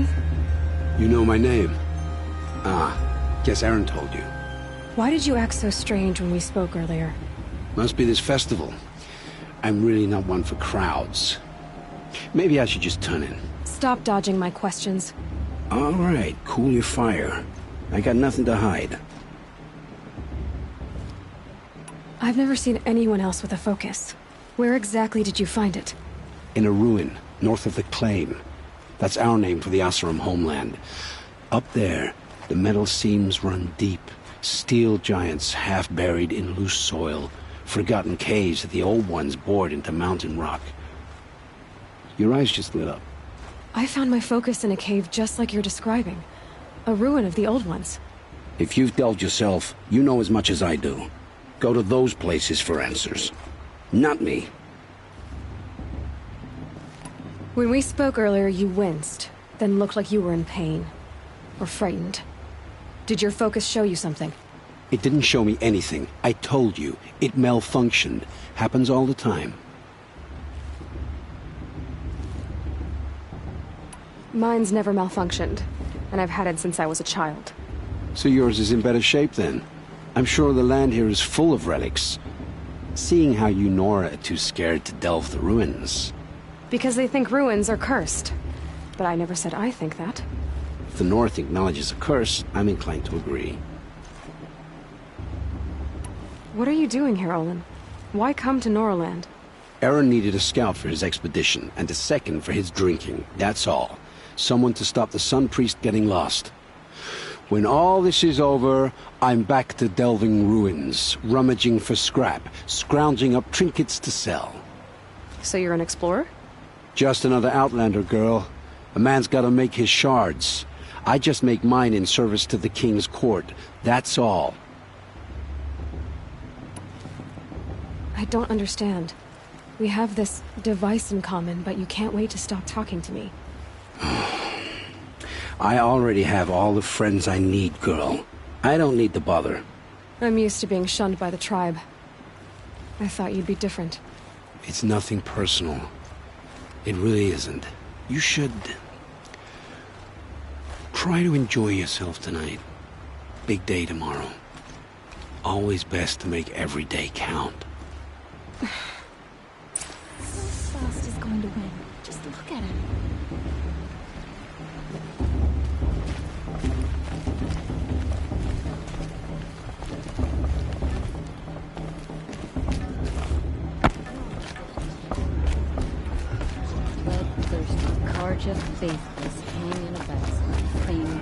Olin. You know my name? Ah, guess Aaron told you. Why did you act so strange when we spoke earlier? Must be this festival. I'm really not one for crowds. Maybe I should just turn in. Stop dodging my questions. All right, cool your fire. I got nothing to hide. I've never seen anyone else with a focus. Where exactly did you find it? In a ruin, north of the Claim. That's our name for the Oseram homeland. Up there, the metal seams run deep. Steel giants half buried in loose soil. Forgotten caves that the old ones bored into mountain rock. Your eyes just lit up. I found my focus in a cave just like you're describing. A ruin of the old ones. If you've delved yourself, you know as much as I do. Go to those places for answers. Not me. When we spoke earlier, you winced, then looked like you were in pain. Or frightened. Did your focus show you something? It didn't show me anything. I told you. It malfunctioned. Happens all the time. Mine's never malfunctioned, and I've had it since I was a child. So yours is in better shape then? I'm sure the land here is full of relics. Seeing how you Nora are too scared to delve the ruins. Because they think ruins are cursed. But I never said I think that. If the North acknowledges a curse, I'm inclined to agree. What are you doing here, Olin? Why come to Noraland? Aaron needed a scout for his expedition, and a second for his drinking. That's all. Someone to stop the Sun Priest getting lost. When all this is over, I'm back to delving ruins, rummaging for scrap, scrounging up trinkets to sell. So you're an explorer? Just another Outlander, girl. A man's gotta make his shards. I just make mine in service to the King's court. That's all. I don't understand. We have this device in common, but you can't wait to stop talking to me. I already have all the friends I need, girl. I don't need the bother. I'm used to being shunned by the tribe. I thought you'd be different. It's nothing personal. It really isn't. You should... try to enjoy yourself tonight. Big day tomorrow. Always best to make every day count. Fast is going to win. Just look at him. Bloodthirsty Carja faithless hanging about, claiming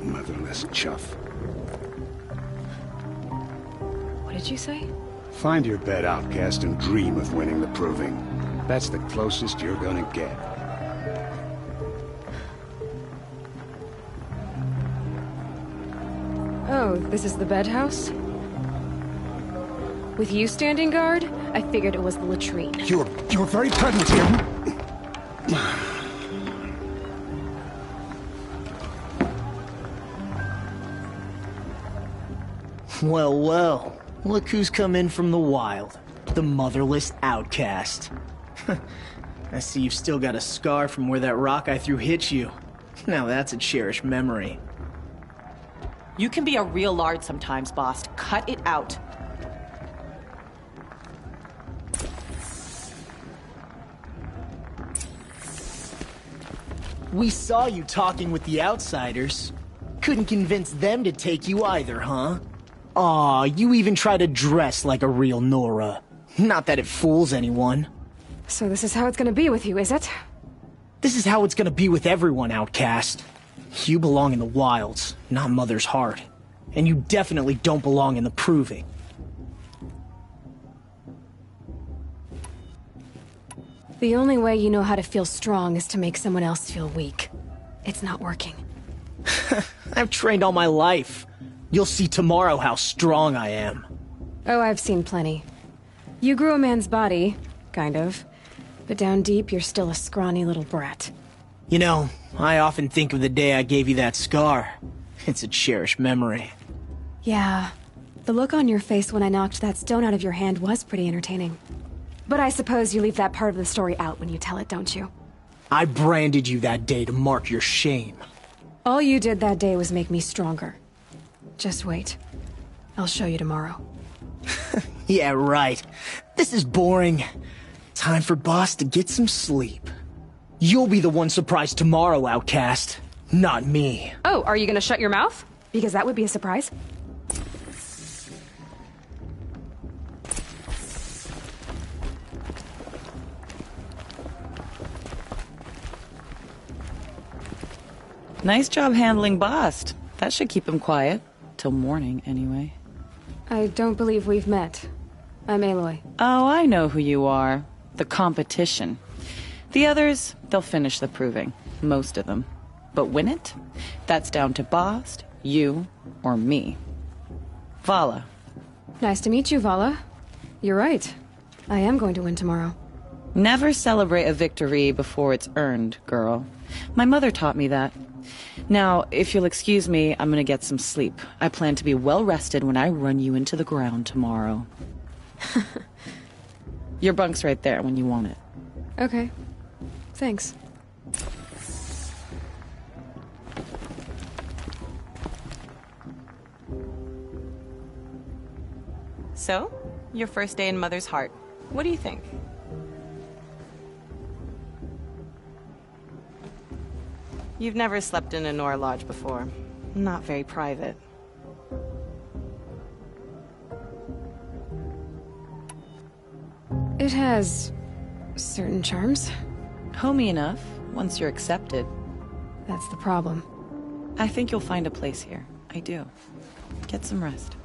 Motherless chuff. What did you say? Find your bed, outcast, and dream of winning the Proving. That's the closest you're gonna get. Oh, this is the bedhouse? With you standing guard, I figured it was the latrine. You're very present here. Well, well. Look who's come in from the wild. The motherless outcast. I see you've still got a scar from where that rock I threw hit you. Now that's a cherished memory. You can be a real lard sometimes, boss. Cut it out. We saw you talking with the outsiders. Couldn't convince them to take you either, huh? Aw, you even try to dress like a real Nora. Not that it fools anyone. So this is how it's gonna be with you, is it? This is how it's gonna be with everyone, outcast. You belong in the wilds, not Mother's heart. And you definitely don't belong in the Proving. The only way you know how to feel strong is to make someone else feel weak. It's not working. I've trained all my life. You'll see tomorrow how strong I am. Oh, I've seen plenty. You grew a man's body, kind of. But down deep, you're still a scrawny little brat. You know, I often think of the day I gave you that scar. It's a cherished memory. Yeah. The look on your face when I knocked that stone out of your hand was pretty entertaining. But I suppose you leave that part of the story out when you tell it, don't you? I branded you that day to mark your shame. All you did that day was make me stronger. Just wait. I'll show you tomorrow. Yeah, right. This is boring. Time for Boss to get some sleep. You'll be the one surprised tomorrow, outcast. Not me. Oh, are you gonna shut your mouth? Because that would be a surprise. Nice job handling Bast. That should keep him quiet. Till morning, anyway. I don't believe we've met. I'm Aloy. Oh, I know who you are. The competition. The others, they'll finish the Proving. Most of them. But win it? That's down to Bast, you, or me. Vala. Nice to meet you, Vala. You're right. I am going to win tomorrow. Never celebrate a victory before it's earned, girl. My mother taught me that. Now, if you'll excuse me, I'm gonna get some sleep. I plan to be well rested when I run you into the ground tomorrow. Your bunk's right there when you want it. Okay. Thanks. So, your first day in Mother's heart. What do you think? You've never slept in a Nora Lodge before. Not very private. It has certain charms. Homey enough, once you're accepted. That's the problem. I think you'll find a place here. I do. Get some rest.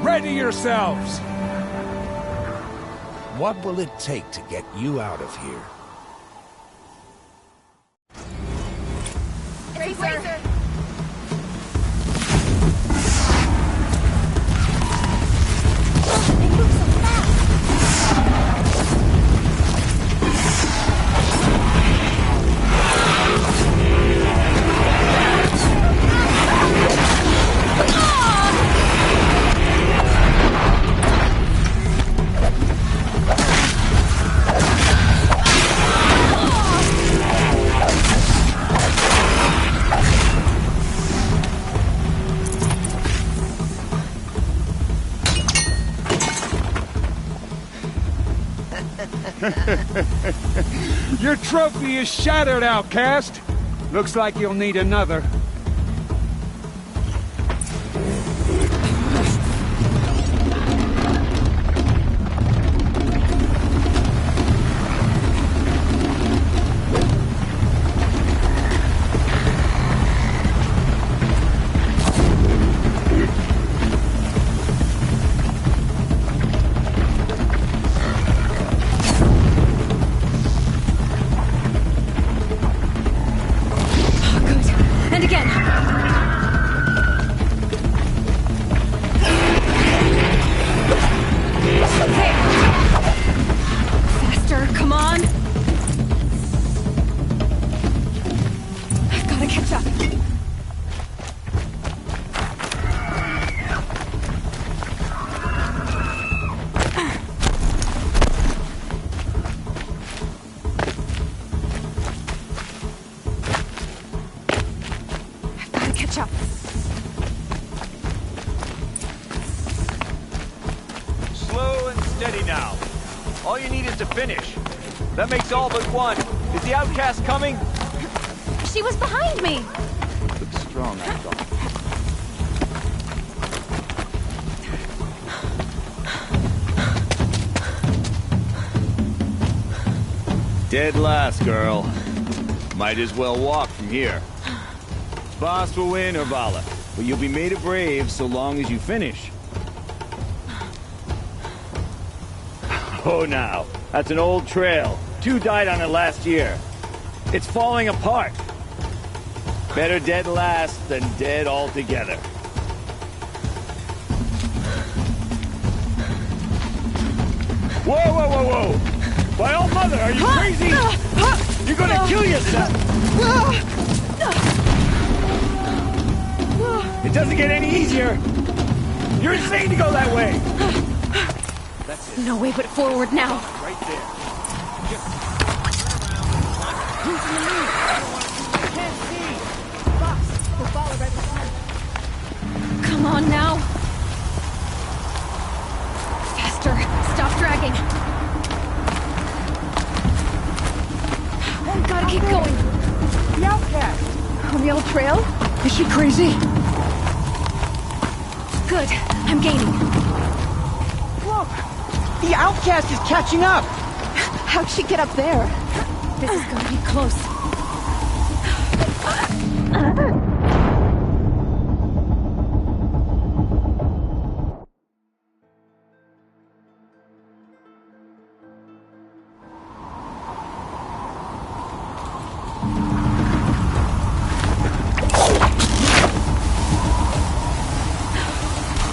Ready yourselves! What will it take to get you out of here? Razor! Your trophy is shattered, outcast. Looks like you'll need another. need is to finish. That makes all but one. Is the outcast coming? She was behind me! Looks strong, I thought. Dead last, girl. Might as well walk from here. Boss will win, Urvala, but you'll be made a brave so long as you finish. Oh, now. That's an old trail. 2 died on it last year. It's falling apart. Better dead last than dead altogether. Whoa, whoa, whoa, whoa! By all mother, are you crazy? You're gonna kill yourself! It doesn't get any easier! You're insane to go that way! That's it. No way but forward now. Right there. Who's in the lead? I can't see. Fox, we'll follow right behind. Come on now. Faster. Stop dragging. Oh, gotta keep going. The outcast. On the old trail? Is she crazy? Good. I'm gaining. Look! The outcast is catching up! How'd she get up there? This is gonna be close.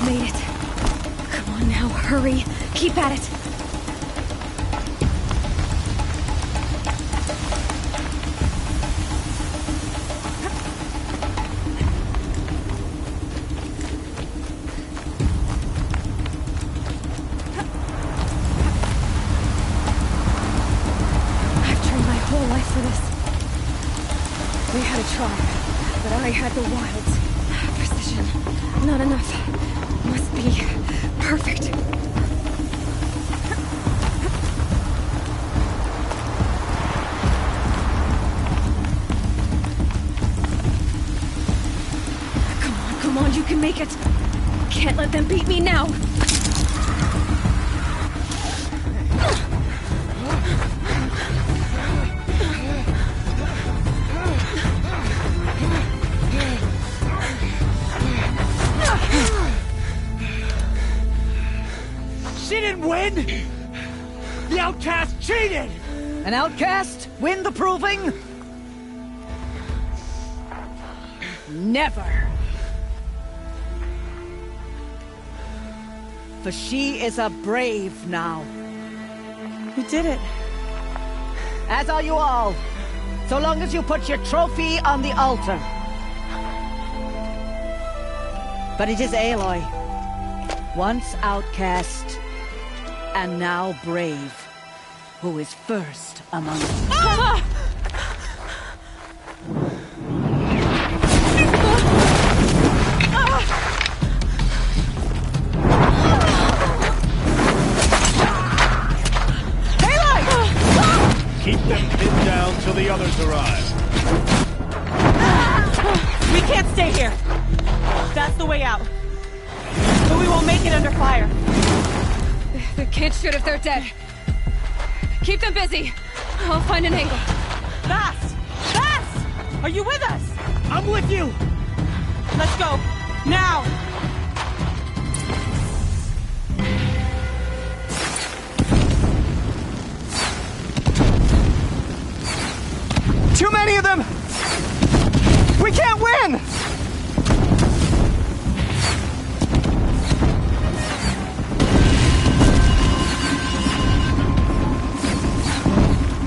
Made it. Come on now, hurry. Keep at it. I've trained my whole life for this. We had a tribe, but I had the wilds. Precision. Not enough. Must be perfect. Come on, you can make it. Can't let them beat me now. She didn't win! The outcast cheated! An outcast? Win the proving? Never. For she is a brave now. You did it. As are you all. So long as you put your trophy on the altar. But it is Aloy. Once outcast, and now brave, who is first among us. Ah! Keep them pinned down till the others arrive. We can't stay here. That's the way out. But we won't make it under fire. They can't shoot if they're dead. Keep them busy. I'll find an angle. Fast! Fast! Are you with us? I'm with you! Let's go. Now! Too many of them! We can't win!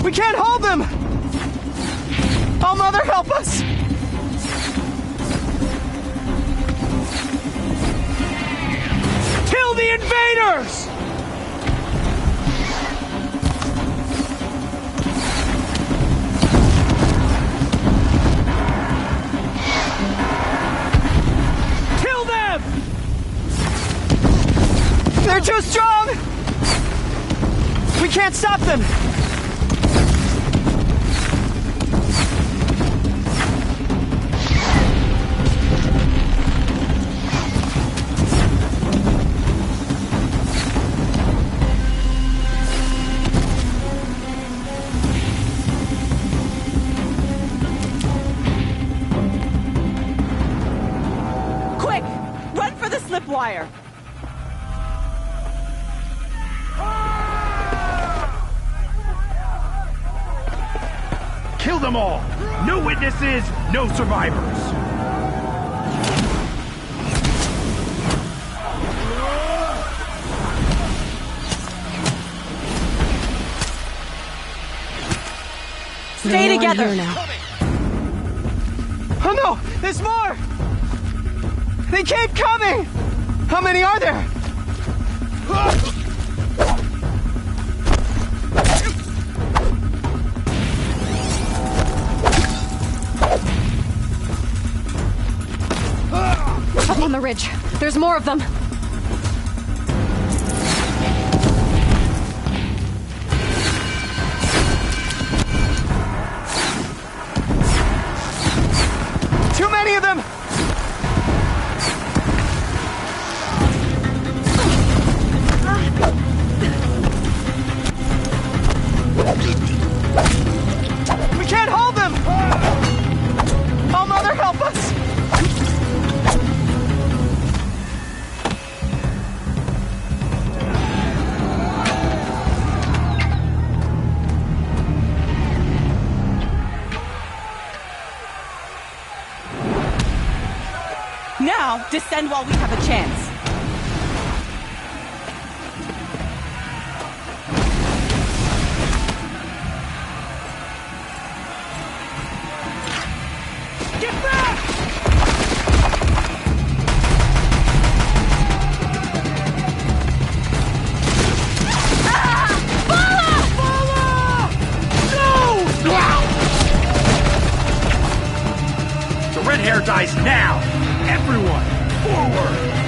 We can't hold them! Oh, Mother, help us! Kill the invaders! Kill them! They're too strong! We can't Stop them! Quick! Run for the slip wire! Kill them all! No witnesses, no survivors! Stay together! Here now. Oh no! There's more! They keep coming! How many are there? Up on the ridge. There's more of them. Too many of them! We can't hold them! Oh, Mother, help us! Now, descend while we have a chance. Get back! The red hair dies now! Everyone, forward!